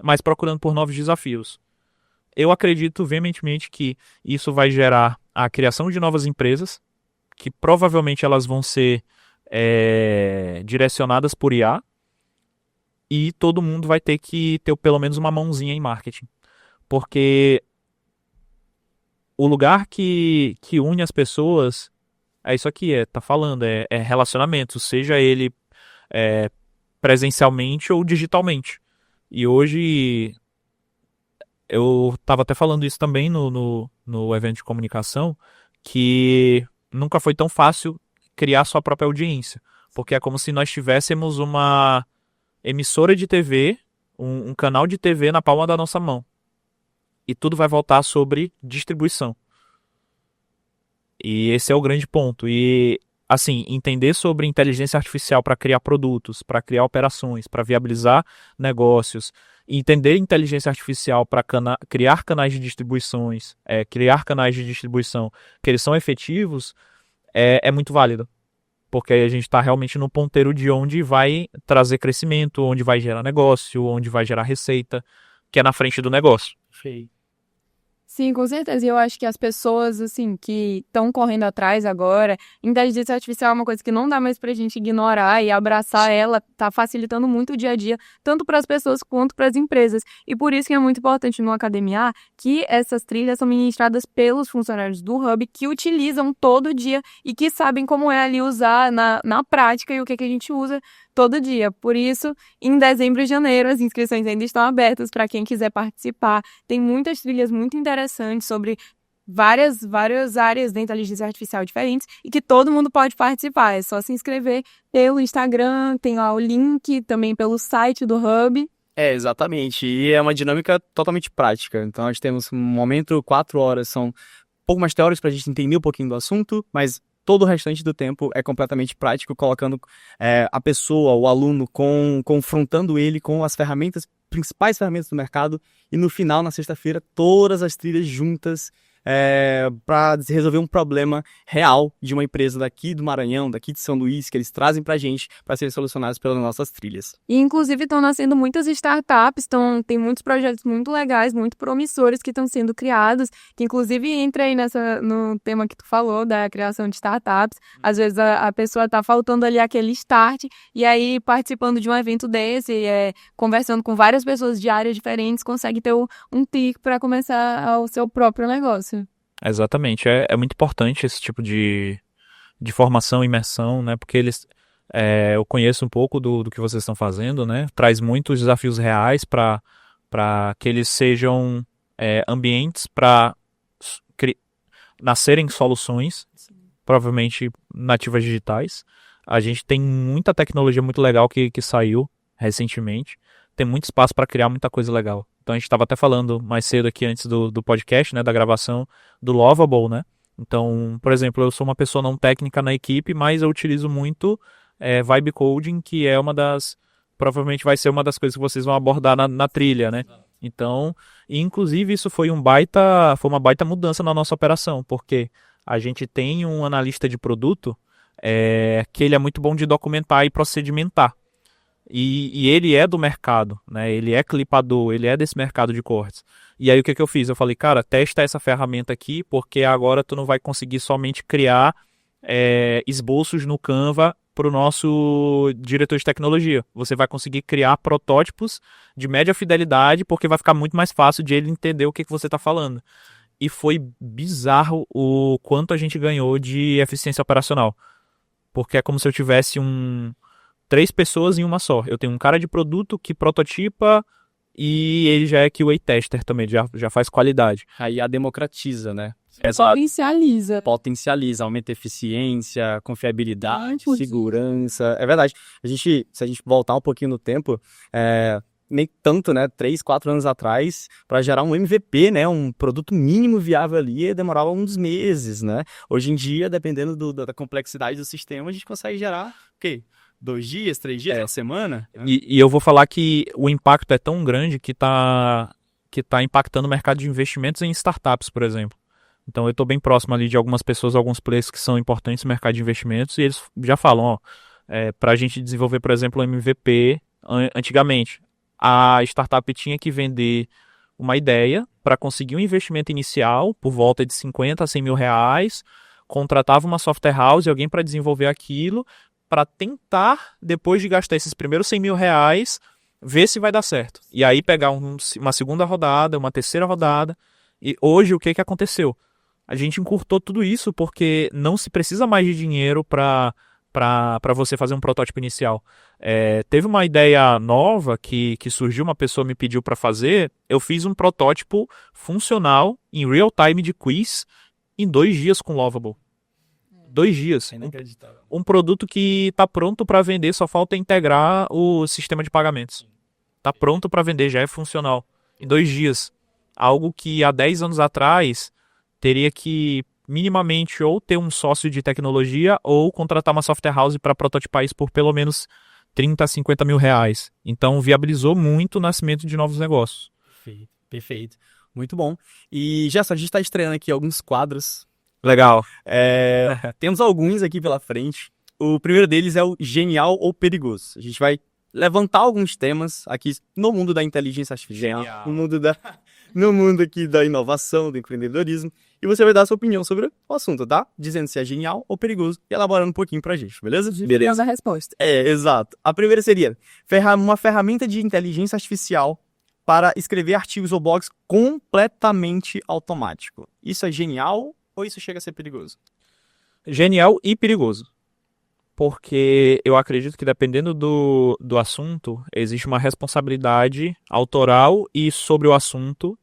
mas procurando por novos desafios. Eu acredito veementemente que isso vai gerar a criação de novas empresas, que provavelmente elas vão ser direcionadas por IA, e todo mundo vai ter que ter pelo menos uma mãozinha em marketing. Porque o lugar que une as pessoas é isso aqui, tá falando, é relacionamento, seja ele presencialmente ou digitalmente. E hoje, eu estava até falando isso também no evento de comunicação, que nunca foi tão fácil criar sua própria audiência. Porque é como se nós tivéssemos uma emissora de TV, um canal de TV na palma da nossa mão. E tudo vai voltar sobre distribuição. E esse é o grande ponto. E, assim, entender sobre inteligência artificial para criar produtos, para criar operações, para viabilizar negócios, entender inteligência artificial para criar canais de distribuições, criar canais de distribuição que eles são efetivos, é muito válido. Porque a gente está realmente no ponteiro de onde vai trazer crescimento, onde vai gerar negócio, onde vai gerar receita, que é na frente do negócio. Sim, com certeza. E eu acho que as pessoas, assim, que estão correndo atrás agora, inteligência artificial é uma coisa que não dá mais pra gente ignorar e abraçar ela, tá facilitando muito o dia a dia, tanto para as pessoas quanto para as empresas. E por isso que é muito importante no Academia que essas trilhas são ministradas pelos funcionários do Hub, que utilizam todo dia e que sabem como é ali usar na prática e o que a gente usa todo dia. Por isso, em dezembro e janeiro, as inscrições ainda estão abertas para quem quiser participar. Tem muitas trilhas muito interessantes sobre várias áreas da inteligência artificial diferentes e que todo mundo pode participar. É só se inscrever pelo Instagram, tem lá o link também pelo site do Hub. Exatamente. E é uma dinâmica totalmente prática. Então, nós temos um momento, 4 horas, são um pouco mais teóricos para a gente entender um pouquinho do assunto, mas todo o restante do tempo é completamente prático, colocando a pessoa, o aluno, confrontando ele com as principais ferramentas do mercado, e no final, na sexta-feira, todas as trilhas juntas para resolver um problema real de uma empresa daqui do Maranhão, daqui de São Luís, que eles trazem para a gente para serem solucionados pelas nossas trilhas. E, inclusive, estão nascendo muitas startups, tem muitos projetos muito legais, muito promissores que estão sendo criados, que, inclusive, entra aí no tema que tu falou, da criação de startups. Às vezes, a pessoa está faltando ali aquele start, e aí, participando de um evento desse, conversando com várias pessoas de áreas diferentes, consegue ter um clique para começar o seu próprio negócio. Exatamente, é muito importante esse tipo de formação, imersão, né? Porque eu conheço um pouco do que vocês estão fazendo, né? Traz muitos desafios reais para que eles sejam ambientes para nascerem soluções, provavelmente nativas digitais. A gente tem muita tecnologia muito legal que saiu recentemente. Tem muito espaço para criar muita coisa legal. Então a gente estava até falando mais cedo aqui antes do podcast, né, da gravação do Lovable, né? Então, por exemplo, eu sou uma pessoa não técnica na equipe, mas eu utilizo muito Vibe Coding, que é provavelmente vai ser uma das coisas que vocês vão abordar na trilha, né? Então, inclusive isso foi uma baita mudança na nossa operação, porque a gente tem um analista de produto que ele é muito bom de documentar e procedimentar. E ele é do mercado, né? Ele é clipador, ele é desse mercado de cortes. E aí o que eu fiz? Eu falei, cara, testa essa ferramenta aqui, porque agora tu não vai conseguir somente criar esboços no Canva para o nosso diretor de tecnologia. Você vai conseguir criar protótipos de média fidelidade, porque vai ficar muito mais fácil de ele entender o que você está falando. E foi bizarro o quanto a gente ganhou de eficiência operacional. Porque é como se eu tivesse 3 pessoas em uma só. Eu tenho um cara de produto que prototipa e ele já é QA tester também, já faz qualidade. Aí democratiza, né? Potencializa, aumenta a eficiência, confiabilidade, segurança. É verdade. Se a gente voltar um pouquinho no tempo, nem tanto, né? 3, 4 anos atrás, para gerar um MVP, né? Um produto mínimo viável ali, demorava uns meses, né? Hoje em dia, dependendo da complexidade do sistema, a gente consegue gerar, 2 dias, 3 dias, uma semana. E eu vou falar que o impacto é tão grande que tá impactando o mercado de investimentos em startups, por exemplo. Então eu estou bem próximo ali de algumas pessoas, alguns players que são importantes no mercado de investimentos, e eles já falam, para a gente desenvolver, por exemplo, um MVP, antigamente, a startup tinha que vender uma ideia para conseguir um investimento inicial por volta de 50 a 100 mil reais, contratava uma software house e alguém para desenvolver aquilo, para tentar, depois de gastar esses primeiros 100 mil reais, ver se vai dar certo. E aí pegar uma segunda rodada, uma terceira rodada. E hoje o que aconteceu? A gente encurtou tudo isso porque não se precisa mais de dinheiro para você fazer um protótipo inicial. Teve uma ideia nova que surgiu, uma pessoa me pediu para fazer. Eu fiz um protótipo funcional em real time de quiz em 2 dias com Lovable. 2 dias. É inacreditável. Um produto que está pronto para vender, só falta integrar o sistema de pagamentos. Está pronto para vender, já é funcional. Em 2 dias. Algo que há 10 anos atrás teria que minimamente ou ter um sócio de tecnologia ou contratar uma software house para prototipar isso por pelo menos 30 a 50 mil reais. Então viabilizou muito o nascimento de novos negócios. Perfeito. Muito bom. E, Gerson, a gente está estreando aqui alguns quadros. Legal. Temos alguns aqui pela frente. O primeiro deles é o Genial ou Perigoso. A gente vai levantar alguns temas aqui no mundo da inteligência artificial, no mundo no mundo aqui da inovação, do empreendedorismo, e você vai dar a sua opinião sobre o assunto, tá? Dizendo se é genial ou perigoso e elaborando um pouquinho pra gente, beleza? Beleza. A resposta. Exato. A primeira seria uma ferramenta de inteligência artificial para escrever artigos ou blogs completamente automático. Isso é genial ou isso chega a ser perigoso? Genial e perigoso. Porque eu acredito que dependendo do assunto, existe uma responsabilidade autoral e sobre o assunto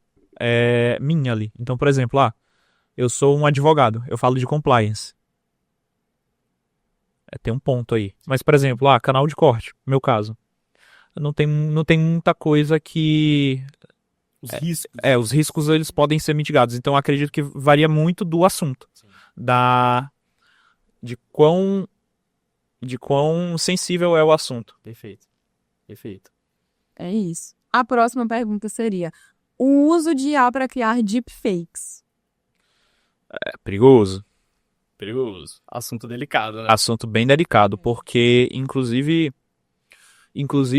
minha ali. Então, por exemplo, eu sou um advogado, eu falo de compliance. Tem um ponto aí. Mas, por exemplo, canal de corte, meu caso. Não tem muita coisa que... Os riscos. Os riscos eles podem ser mitigados. Então, eu acredito que varia muito do assunto. Sim. De quão sensível é o assunto. Perfeito. É isso. A próxima pergunta seria: o uso de IA para criar deepfakes. É perigoso. Assunto delicado, né? Assunto bem delicado, porque, inclusive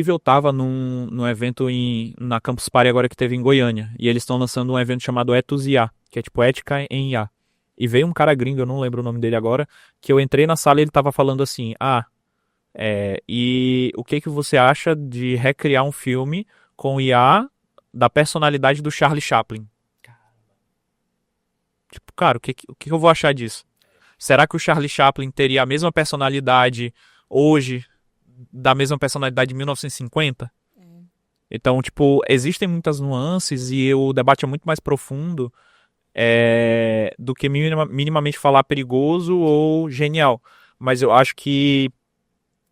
eu tava num evento na Campus Party agora que teve em Goiânia, e eles estão lançando um evento chamado Ethos IA, que é tipo ética em IA. E veio um cara gringo, eu não lembro o nome dele agora, que eu entrei na sala e ele tava falando assim, e o que você acha de recriar um filme com IA da personalidade do Charlie Chaplin? Tipo, cara, o que eu vou achar disso? Será que o Charlie Chaplin teria a mesma personalidade hoje da mesma personalidade de 1950? Então, tipo, existem muitas nuances e o debate é muito mais profundo do que minimamente falar perigoso ou genial. Mas eu acho que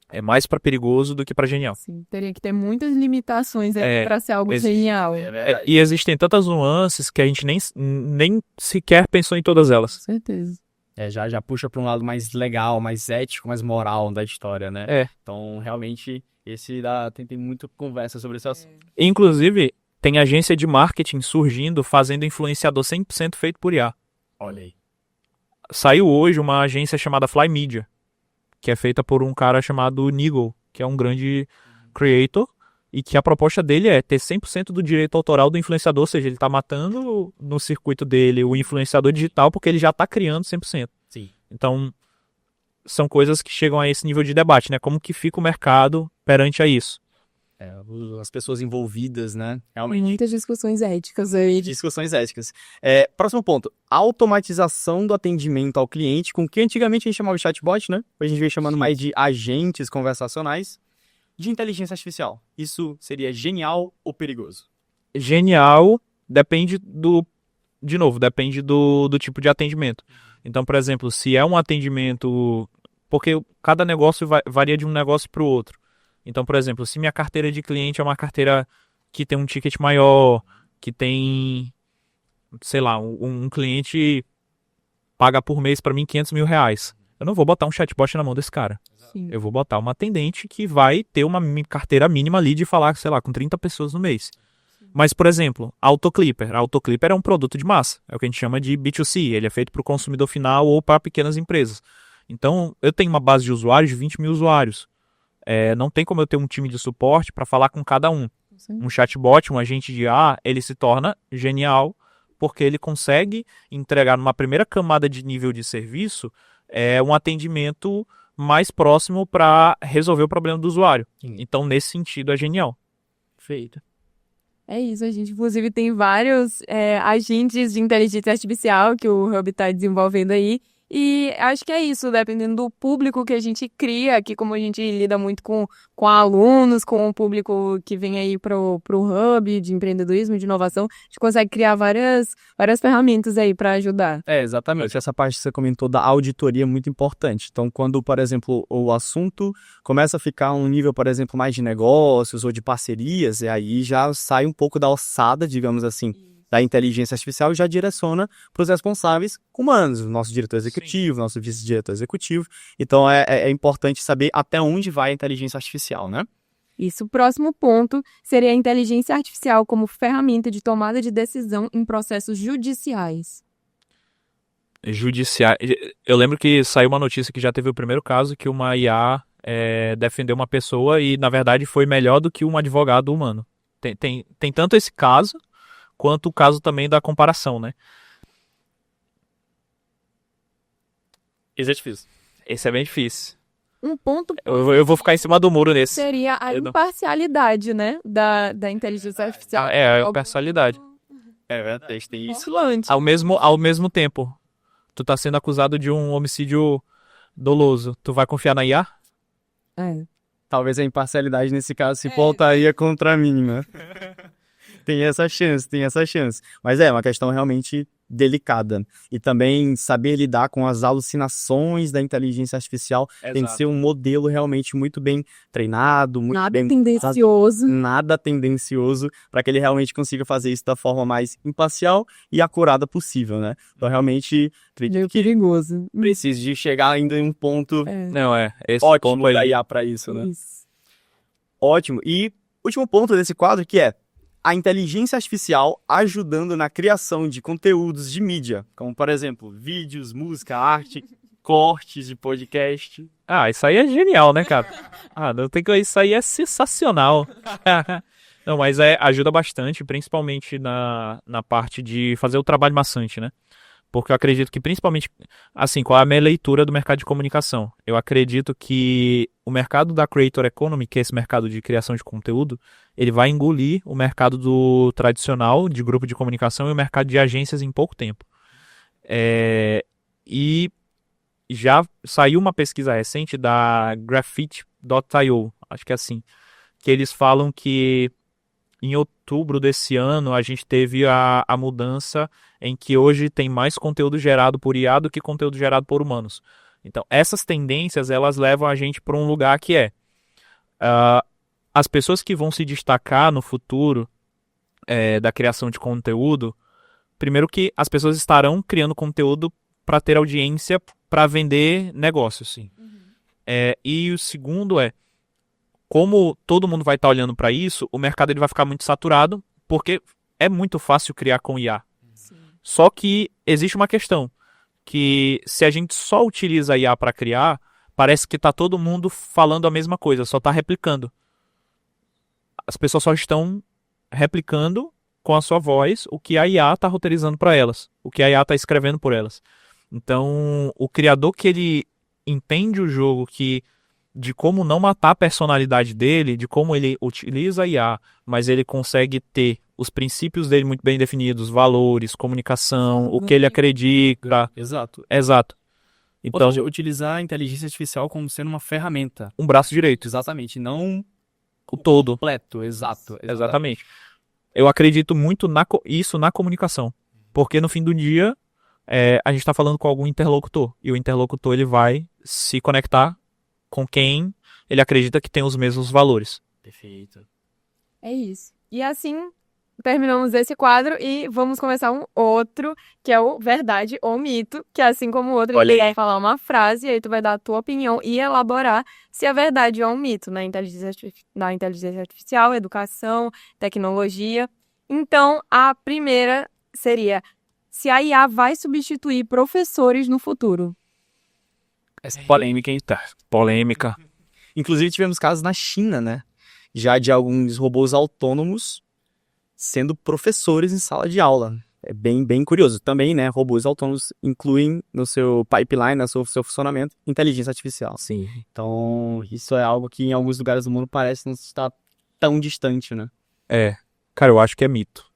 é mais pra perigoso do que pra genial. Sim, teria que ter muitas limitações para ser algo genial. E existem tantas nuances que a gente nem sequer pensou em todas elas. Com certeza. Já puxa para um lado mais legal, mais ético, mais moral da história, né? Então, realmente, tem muita conversa sobre esse assunto. Inclusive, tem agência de marketing surgindo, fazendo influenciador 100% feito por IA. Olha aí. Saiu hoje uma agência chamada Fly Media, que é feita por um cara chamado Nigel, que é um grande creator, e que a proposta dele é ter 100% do direito autoral do influenciador, ou seja, ele está matando no circuito dele o influenciador digital porque ele já está criando 100%. Sim. Então, são coisas que chegam a esse nível de debate, né? Como que fica o mercado perante a isso? As pessoas envolvidas, né? Realmente. Muitas discussões éticas aí. Discussões éticas. Próximo ponto. Automatização do atendimento ao cliente, com o que antigamente a gente chamava de chatbot, né? Hoje a gente vem chamando mais de agentes conversacionais de inteligência artificial. Isso seria genial ou perigoso? Genial depende do tipo de atendimento. Então, por exemplo, se é um atendimento... Porque cada negócio varia de um negócio para o outro. Então, por exemplo, se minha carteira de cliente é uma carteira que tem um ticket maior, que tem, sei lá, um cliente paga por mês para mim R$500 mil. Eu não vou botar um chatbot na mão desse cara. Sim. Eu vou botar uma atendente que vai ter uma carteira mínima ali de falar, sei lá, com 30 pessoas no mês. Sim. Mas, por exemplo, Autoclipper. A Autoclipper é um produto de massa. É o que a gente chama de B2C. Ele é feito para o consumidor final ou para pequenas empresas. Então, eu tenho uma base de usuários de 20 mil usuários. Não tem como eu ter um time de suporte para falar com cada um. Sim. Um chatbot, um agente de IA, ele se torna genial porque ele consegue entregar numa primeira camada de nível de serviço um atendimento mais próximo para resolver o problema do usuário. Sim. Então, nesse sentido, é genial. Feito. É isso, a gente inclusive tem vários agentes de inteligência artificial que o Hub está desenvolvendo aí. E acho que é isso, dependendo do público que a gente cria, aqui como a gente lida muito com alunos, com o público que vem aí pro Hub de empreendedorismo, de inovação, a gente consegue criar várias ferramentas aí para ajudar. Exatamente. Essa parte que você comentou da auditoria é muito importante. Então, quando, por exemplo, o assunto começa a ficar um nível, por exemplo, mais de negócios ou de parcerias, e aí já sai um pouco da alçada, digamos assim, da inteligência artificial e já direciona para os responsáveis humanos, o nosso diretor executivo, nosso vice-diretor executivo. Então, é importante saber até onde vai a inteligência artificial, né? Isso. O próximo ponto seria a inteligência artificial como ferramenta de tomada de decisão em processos judiciais. Eu lembro que saiu uma notícia que já teve o primeiro caso que uma IA defendeu uma pessoa e, na verdade, foi melhor do que um advogado humano. Tem tanto esse caso, quanto o caso também da comparação, né? Isso é difícil. Esse é bem difícil. Um ponto Eu vou ficar em cima do muro nesse. seria a Eu não- imparcialidade, né, da inteligência artificial. É a personalidade. É verdade, tem isso. Oscilante. Ao mesmo tempo, tu tá sendo acusado de um homicídio doloso. Tu vai confiar na IA? É. Talvez a imparcialidade nesse caso se voltaria contra mim, né? Tem essa chance. Mas é uma questão realmente delicada. E também saber lidar com as alucinações da inteligência artificial tem que ser um modelo realmente muito bem treinado, muito Nada bem tendencioso. nada tendencioso, para que ele realmente consiga fazer isso da forma mais imparcial e acurada possível, né? Então, realmente, acredito Meio que perigoso. precisa de chegar ainda em um ponto É. Não, esse ótimo ponto aí. da IA para isso, né? Isso. Ótimo. E último ponto desse quadro que é a inteligência artificial ajudando na criação de conteúdos de mídia, como, por exemplo, vídeos, música, arte, cortes de podcast. Ah, isso aí é genial, né, cara? Não tem que... Isso aí é sensacional. Não, mas ajuda bastante, principalmente na parte de fazer o trabalho maçante, né? Porque eu acredito que, principalmente, assim, qual é a minha leitura do mercado de comunicação? Eu acredito que o mercado da Creator Economy, que é esse mercado de criação de conteúdo, ele vai engolir o mercado do tradicional, de grupo de comunicação, e o mercado de agências em pouco tempo. E já saiu uma pesquisa recente da Graphite.io, acho que é assim, que eles falam que em outubro desse ano a gente teve a mudança em que hoje tem mais conteúdo gerado por IA do que conteúdo gerado por humanos. Então, essas tendências, elas levam a gente para um lugar que as pessoas que vão se destacar no futuro da criação de conteúdo, primeiro que as pessoas estarão criando conteúdo para ter audiência, para vender negócios, sim. E o segundo como todo mundo vai estar olhando para isso, o mercado ele vai ficar muito saturado, porque é muito fácil criar com IA. Sim. Só que existe uma questão, que se a gente só utiliza a IA para criar, parece que está todo mundo falando a mesma coisa, só está replicando. As pessoas só estão replicando com a sua voz o que a IA está roteirizando para elas, o que a IA está escrevendo por elas. Então, o criador que ele entende o jogo, de como não matar a personalidade dele, de como ele utiliza a IA, mas ele consegue ter os princípios dele muito bem definidos, valores, comunicação, o que ele acredita. Exato. Então, Ou seja, utilizar a inteligência artificial como sendo uma ferramenta. um braço direito, Exatamente, não o todo. completo, exato. Exatamente. Eu acredito muito isso na comunicação, porque no fim do dia a gente está falando com algum interlocutor, e o interlocutor ele vai se conectar com quem ele acredita que tem os mesmos valores. Perfeito. É isso. E assim, terminamos esse quadro e vamos começar um outro, que é o Verdade ou Mito, que assim como o outro, Olha ele aí. vai falar uma frase e aí tu vai dar a tua opinião e elaborar se é verdade ou um mito na inteligência artificial, educação, tecnologia. Então, a primeira seria: se a IA vai substituir professores no futuro? Essa Polêmica, hein? Tá. Polêmica. Inclusive, tivemos casos na China, né? Já de alguns robôs autônomos sendo professores em sala de aula. É bem curioso. Também, né, robôs autônomos incluem no seu pipeline, no seu funcionamento, inteligência artificial. Sim. Então, isso é algo que em alguns lugares do mundo parece não estar tão distante, né? Cara, eu acho que é mito.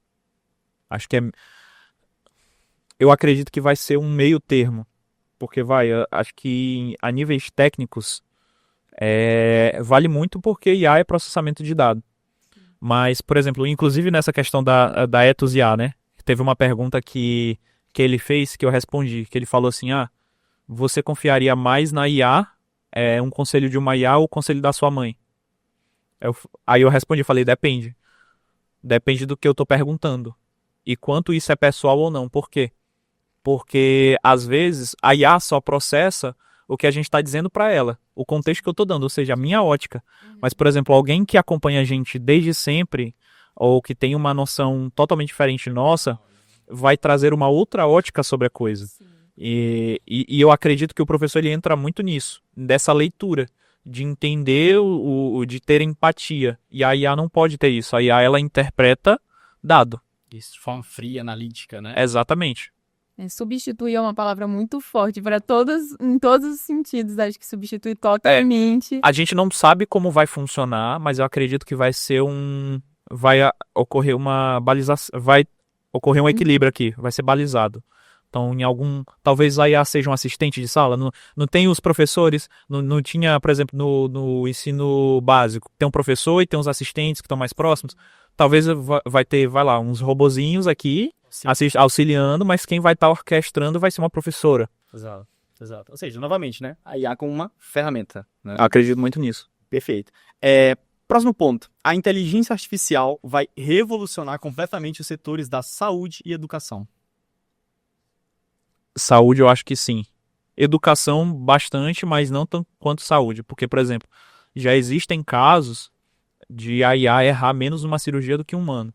Eu acredito que vai ser um meio termo. Porque eu acho que a níveis técnicos vale muito porque IA é processamento de dado. Mas, por exemplo, inclusive nessa questão da Ethos IA, né? Teve uma pergunta que ele fez que eu respondi, que ele falou assim, você confiaria mais na IA, um conselho de uma IA ou o conselho da sua mãe? Aí eu respondi, falei, depende. Depende do que eu tô perguntando. E quanto isso é pessoal ou não. Por quê? Porque, às vezes, a IA só processa o que a gente está dizendo para ela, o contexto que eu estou dando, ou seja, a minha ótica. Mas, por exemplo, alguém que acompanha a gente desde sempre, ou que tem uma noção totalmente diferente nossa, vai trazer uma outra ótica sobre a coisa. E eu acredito que o professor ele entra muito nisso, dessa leitura, de entender, de ter empatia. E a IA não pode ter isso. A IA, ela interpreta dado. De forma fria, analítica, né? Exatamente. Substituir é uma palavra muito forte para todos, em todos os sentidos. Acho que substitui totalmente. A gente não sabe como vai funcionar, mas eu acredito que vai ser ocorrer uma balização, vai ocorrer um equilíbrio aqui, vai ser balizado. Então, talvez a IA seja um assistente de sala, não tem os professores, não tinha, por exemplo, no ensino básico, tem um professor e tem uns assistentes que estão mais próximos. Talvez vai ter, uns robozinhos aqui, auxiliando, mas quem vai estar orquestrando vai ser uma professora. Exato. Ou seja, novamente, né? A IA como uma ferramenta, né? Acredito muito nisso. Perfeito. Próximo ponto. A inteligência artificial vai revolucionar completamente os setores da saúde e educação. Saúde, eu acho que sim. Educação, bastante, mas não tanto quanto saúde. Porque, por exemplo, já existem casos de a IA errar menos numa cirurgia do que um humano.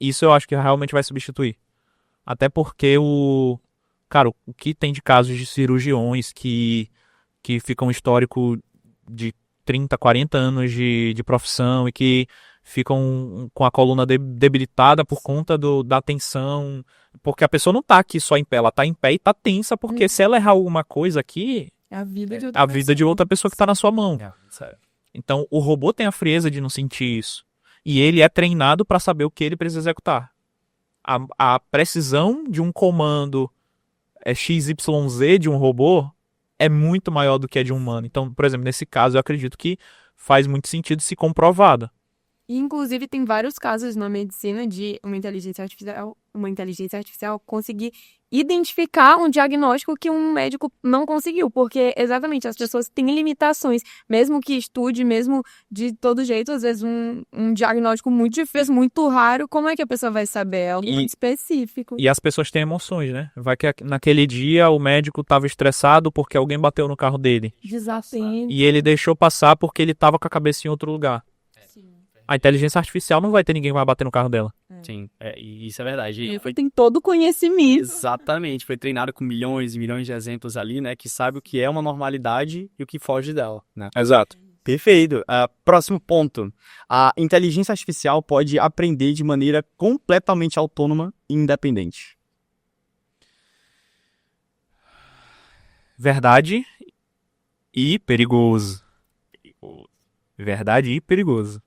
Isso eu acho que realmente vai substituir. Até porque o que tem de casos de cirurgiões que ficam histórico de 30, 40 anos de profissão e que ficam com a coluna debilitada por conta da tensão. Porque a pessoa não tá aqui só em pé, ela tá em pé e tá tensa, porque se ela errar alguma coisa aqui, É a vida de a vida de outra pessoa que tá na sua mão. Sério. Então, o robô tem a frieza de não sentir isso. E ele é treinado para saber o que ele precisa executar. A precisão de um comando XYZ de um robô é muito maior do que a de um humano. Então, por exemplo, nesse caso, eu acredito que faz muito sentido se comprovada. E, inclusive, tem vários casos na medicina de uma inteligência artificial conseguir identificar um diagnóstico que um médico não conseguiu, porque exatamente as pessoas têm limitações, mesmo que estude, mesmo de todo jeito, às vezes um diagnóstico muito difícil, muito raro, como é que a pessoa vai saber? É algo muito específico. E as pessoas têm emoções, né? Vai que naquele dia o médico estava estressado porque alguém bateu no carro dele. Desatento. E ele deixou passar porque ele estava com a cabeça em outro lugar. A inteligência artificial não vai ter ninguém que vai bater no carro dela. Sim, e isso é verdade. Tem todo o conhecimento. Exatamente, foi treinado com milhões e milhões de exemplos ali, né, que sabe o que é uma normalidade e o que foge dela, né? Exato. Perfeito. Próximo ponto. A inteligência artificial pode aprender de maneira completamente autônoma e independente. Verdade e perigoso. Verdade e perigoso.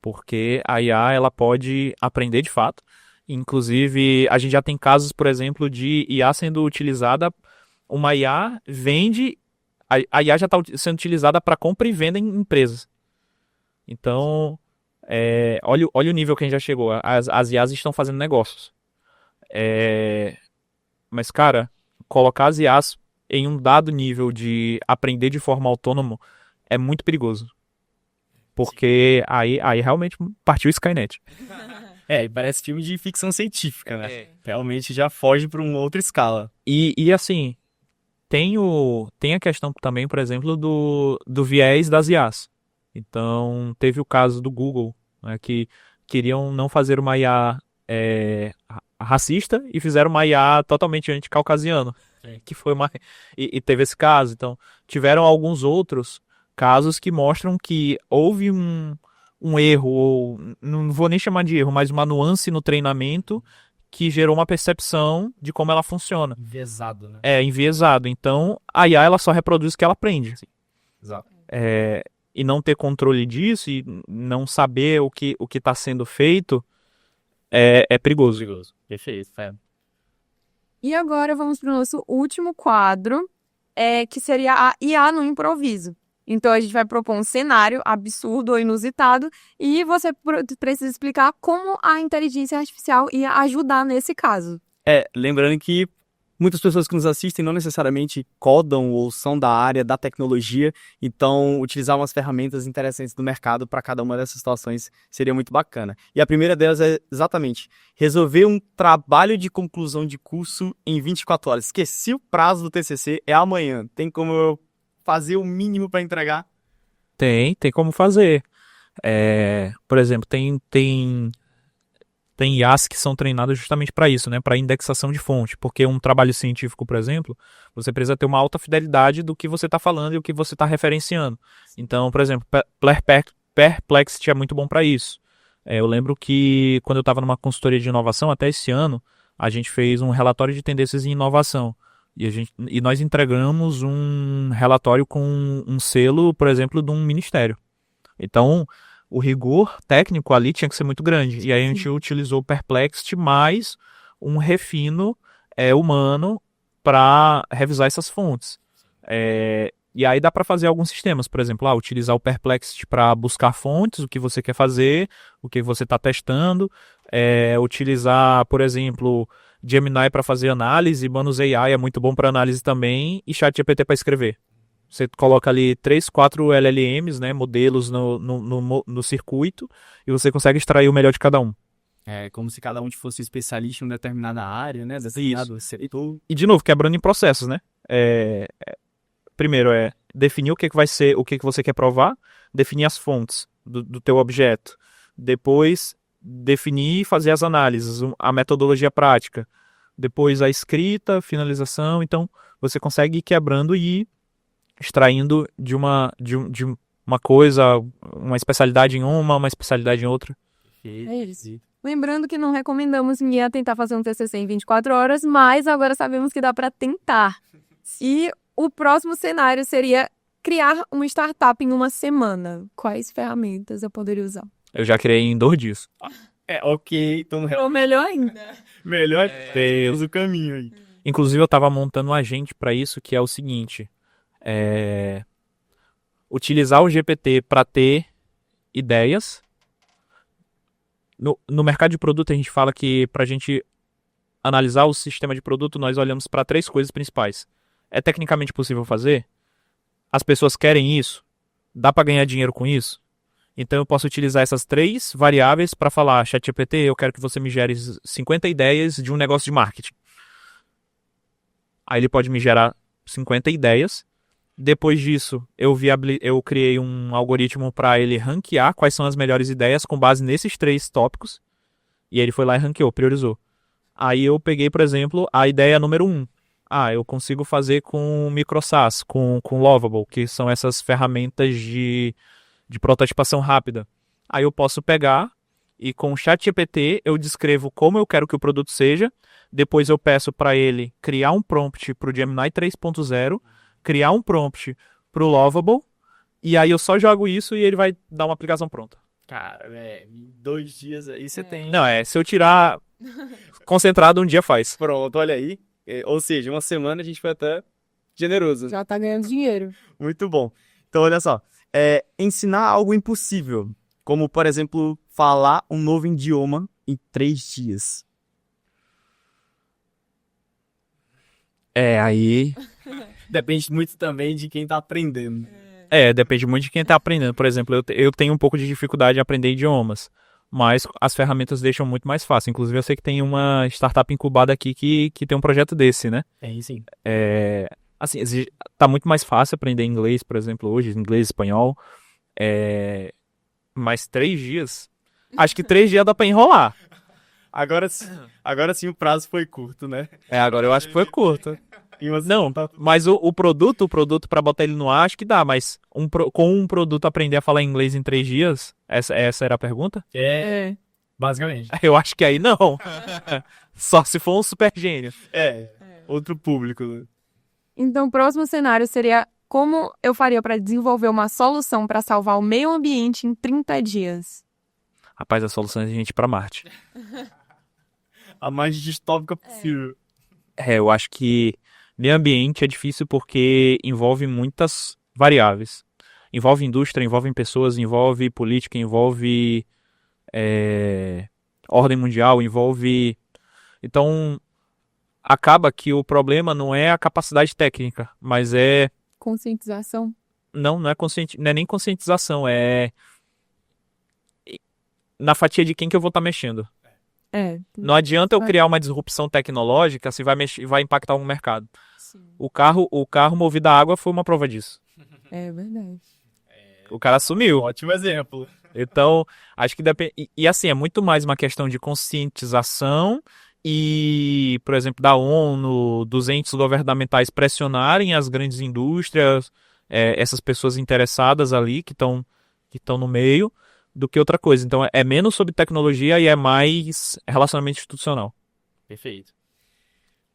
Porque a IA, ela pode aprender de fato. Inclusive, a gente já tem casos, por exemplo, de IA sendo utilizada. Uma IA vende. A IA já está sendo utilizada para compra e venda em empresas. Então, olha o nível que a gente já chegou. As IAs estão fazendo negócios. Mas, cara, colocar as IAs em um dado nível de aprender de forma autônoma é muito perigoso. Porque aí realmente partiu o Skynet. Parece filme de ficção científica, né? Realmente já foge para uma outra escala. E assim, tem a questão também, por exemplo, do viés das IAs. Então, teve o caso do Google, né, que queriam não fazer uma IA racista e fizeram uma IA totalmente anti-caucasiano. Que foi e teve esse caso. Então, tiveram alguns outros casos que mostram que houve um erro, ou não vou nem chamar de erro, mas uma nuance no treinamento que gerou uma percepção de como ela funciona. Enviesado, né? Enviesado. Então, a IA ela só reproduz o que ela aprende. Sim. Exato. E não ter controle disso e não saber o que está sendo feito é perigoso. Perfeito. E agora vamos para o nosso último quadro, que seria a IA no improviso. Então, a gente vai propor um cenário absurdo ou inusitado e você precisa explicar como a inteligência artificial ia ajudar nesse caso. Lembrando que muitas pessoas que nos assistem não necessariamente codam ou são da área da tecnologia, então utilizar umas ferramentas interessantes do mercado para cada uma dessas situações seria muito bacana. E a primeira delas é exatamente resolver um trabalho de conclusão de curso em 24 horas. Esqueci o prazo do TCC, é amanhã. Tem como eu fazer o mínimo para entregar? Tem como fazer. Por exemplo, tem IAs que são treinadas justamente para isso, né? Para indexação de fonte. Porque um trabalho científico, por exemplo, você precisa ter uma alta fidelidade do que você está falando e o que você está referenciando. Então, por exemplo, Perplexity é muito bom para isso. Eu lembro que quando eu estava numa consultoria de inovação, até esse ano, a gente fez um relatório de tendências em inovação. E nós entregamos um relatório com um selo, por exemplo, de um ministério. Então, o rigor técnico ali tinha que ser muito grande. E aí a gente utilizou o Perplexity mais um refino humano para revisar essas fontes. E aí dá para fazer alguns sistemas, por exemplo, utilizar o Perplexity para buscar fontes, o que você quer fazer, o que você está testando, utilizar, por exemplo, Gemini para fazer análise, Manus AI é muito bom para análise também, e ChatGPT para escrever. Você coloca ali 3, 4 LLMs, né, modelos no circuito, e você consegue extrair o melhor de cada um. É como se cada um fosse especialista em uma determinada área, né? Determinado setor. E de novo, quebrando em processos, né? Primeiro definir o que vai ser, o que você quer provar, definir as fontes do teu objeto. Depois, definir e fazer as análises, a metodologia prática. Depois, a escrita, finalização. Então, você consegue ir quebrando e ir extraindo de uma coisa, uma especialidade em uma especialidade em outra. É isso. Lembrando que não recomendamos ninguém a tentar fazer um TCC em 24 horas, mas agora sabemos que dá para tentar. E o próximo cenário seria criar uma startup em uma semana. Quais ferramentas eu poderia usar? Eu já criei em 2 dias. Ok. Então, Ou melhor ainda. melhor Deus o caminho aí. Inclusive, eu estava montando um agente para isso, que é o seguinte. Utilizar o GPT para ter ideias. No mercado de produto, a gente fala que para a gente analisar o sistema de produto, nós olhamos para 3 coisas principais. É tecnicamente possível fazer? As pessoas querem isso? Dá para ganhar dinheiro com isso? Então eu posso utilizar essas 3 variáveis para falar, ChatGPT, eu quero que você me gere 50 ideias de um negócio de marketing. Aí ele pode me gerar 50 ideias. Depois disso, eu criei um algoritmo para ele ranquear quais são as melhores ideias com base nesses 3 tópicos. E ele foi lá e ranqueou, priorizou. Aí eu peguei, por exemplo, a ideia número 1. Eu consigo fazer com MicroSAS, com Lovable, que são essas ferramentas de prototipação rápida. Aí eu posso pegar e com o ChatGPT eu descrevo como eu quero que o produto seja. Depois eu peço para ele criar um prompt para o Gemini 3.0, criar um prompt para o Lovable, e aí eu só jogo isso e ele vai dar uma aplicação pronta. Cara, em 2 dias aí você tem. Não, se eu tirar concentrado, um dia faz. Pronto, olha aí. Ou seja, uma semana a gente foi até generoso. Já tá ganhando dinheiro. Muito bom. Então, olha só. Ensinar algo impossível, como, por exemplo, falar um novo idioma em 3 dias. Aí... Depende muito também de quem tá aprendendo. Depende muito de quem tá aprendendo. Por exemplo, eu tenho um pouco de dificuldade em aprender idiomas, mas as ferramentas deixam muito mais fácil. Inclusive, eu sei que tem uma startup incubada aqui que tem um projeto desse, né? Tem, sim. Assim, tá muito mais fácil aprender inglês, por exemplo, hoje, inglês, espanhol. Mas 3 dias? Acho que 3 dias dá pra enrolar. Agora sim o prazo foi curto, né? Agora eu acho que foi curto. Não, tá... mas o produto para botar ele no ar, acho que dá, mas com um produto aprender a falar inglês em 3 dias, essa era a pergunta? Basicamente. Eu acho que aí não. Só se for um super gênio. Outro público. Né? Então, o próximo cenário seria como eu faria para desenvolver uma solução para salvar o meio ambiente em 30 dias. Rapaz, a solução é a gente ir para Marte. A mais distópica possível. Eu acho que meio ambiente é difícil porque envolve muitas variáveis. Envolve indústria, envolve pessoas, envolve política, envolve ordem mundial, envolve... Então, acaba que o problema não é a capacidade técnica, mas é... Conscientização? Não é nem conscientização, é... na fatia de quem que eu vou estar mexendo. Não adianta eu criar uma disrupção tecnológica se vai impactar um mercado. Sim. O carro movido a água foi uma prova disso. É verdade. O cara sumiu. Ótimo exemplo. Então, acho que depende... E assim, é muito mais uma questão de conscientização e, por exemplo, da ONU, dos entes governamentais pressionarem as grandes indústrias, essas pessoas interessadas ali que estão no meio, do que outra coisa. Então é menos sobre tecnologia e é mais relacionamento institucional. Perfeito.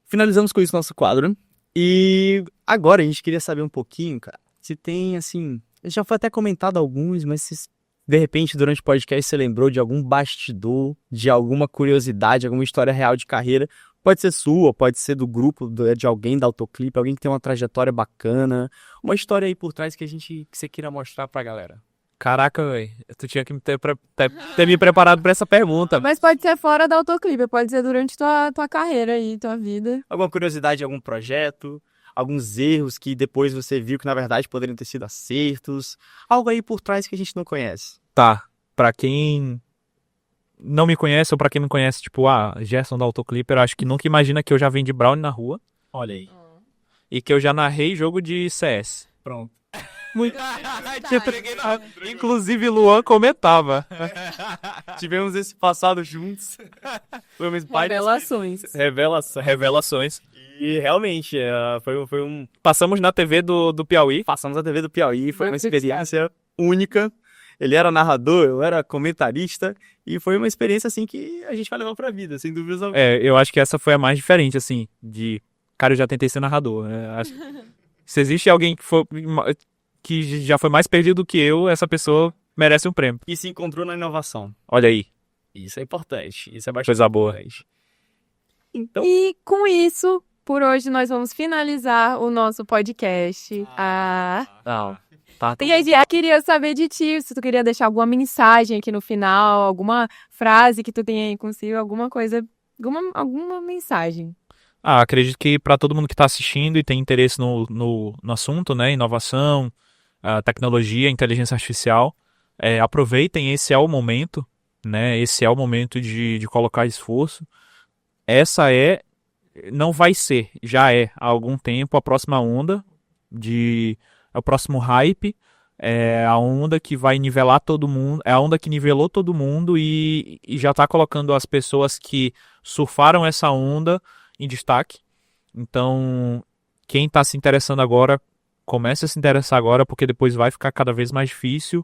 Finalizamos com isso nosso quadro. E agora a gente queria saber um pouquinho, cara, se tem, assim... Já foi até comentado alguns, mas se de repente durante o podcast você lembrou de algum bastidor, de alguma curiosidade, alguma história real de carreira. Pode ser sua, pode ser do grupo, de alguém da Autoclip, alguém que tem uma trajetória bacana. Uma história aí por trás que você queira mostrar pra galera. Caraca, velho, tu tinha que ter me preparado pra essa pergunta. Mas pode ser fora da Autoclip, pode ser durante tua carreira aí, tua vida. Alguma curiosidade de algum projeto, alguns erros que depois você viu que na verdade poderiam ter sido acertos. Algo aí por trás que a gente não conhece. Tá, pra quem não me conhece ou pra quem me conhece, tipo, Gerson da Autoclip, eu acho que nunca imagina que eu já vendi Brownie na rua Olha aí. e que eu já narrei jogo de CS. Pronto. Muito. Inclusive, Luan comentava. Tivemos esse passado juntos. Revelações. Revelações. E realmente, foi um... Passamos na TV do Piauí. Passamos na TV do Piauí, foi uma experiência única. Ele era narrador, eu era comentarista. E foi uma experiência, assim, que a gente vai levar pra vida, sem dúvidas alguma. Eu acho que essa foi a mais diferente, assim, de... Cara, eu já tentei ser narrador. Se existe alguém que já foi mais perdido que eu, essa pessoa merece um prêmio. E se encontrou na inovação. Olha aí. Isso é importante. Isso é bastante Coisa boa. importante. Então... E com isso, por hoje nós vamos finalizar o nosso podcast. Não. Tá. E aí, eu queria saber de ti, se tu queria deixar alguma mensagem aqui no final, alguma frase que tu tenha aí consigo, alguma coisa, alguma mensagem. Acredito que para todo mundo que está assistindo e tem interesse no assunto, né, inovação, tecnologia, inteligência artificial, aproveitem, esse é o momento, né, esse é o momento de colocar esforço. Não vai ser, já é há algum tempo a próxima onda, é o próximo hype, é a onda que vai nivelar todo mundo, é a onda que nivelou todo mundo e já está colocando as pessoas que surfaram essa onda em destaque. Então, quem está se interessando agora, comece a se interessar agora, porque depois vai ficar cada vez mais difícil.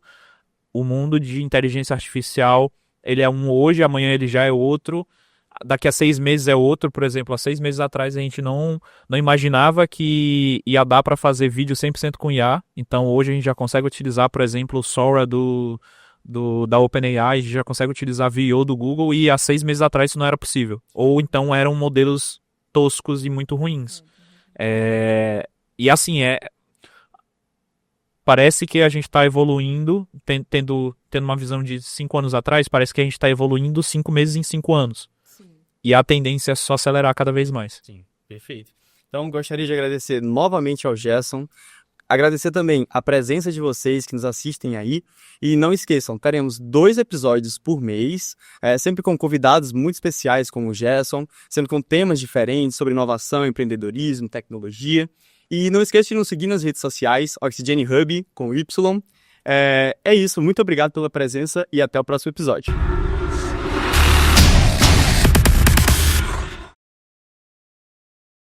O mundo de inteligência artificial, ele é um hoje, amanhã ele já é outro. Daqui a 6 meses é outro, por exemplo. Há 6 meses atrás a gente não imaginava que ia dar para fazer vídeo 100% com IA. Então hoje a gente já consegue utilizar, por exemplo, o Sora da OpenAI, a gente já consegue utilizar VO do Google, e há 6 meses atrás isso não era possível. Ou então eram modelos toscos e muito ruins. E assim, parece que a gente está evoluindo, tendo uma visão de 5 anos atrás, parece que a gente está evoluindo 5 meses em 5 anos. Sim. E a tendência é só acelerar cada vez mais. Sim, perfeito. Então, gostaria de agradecer novamente ao Gerson. Agradecer também a presença de vocês que nos assistem aí. E não esqueçam, teremos 2 episódios por mês, sempre com convidados muito especiais como o Gerson, sendo com temas diferentes sobre inovação, empreendedorismo, tecnologia. E não esqueça de nos seguir nas redes sociais, Oxygene Hub, com Y. É isso, muito obrigado pela presença e até o próximo episódio.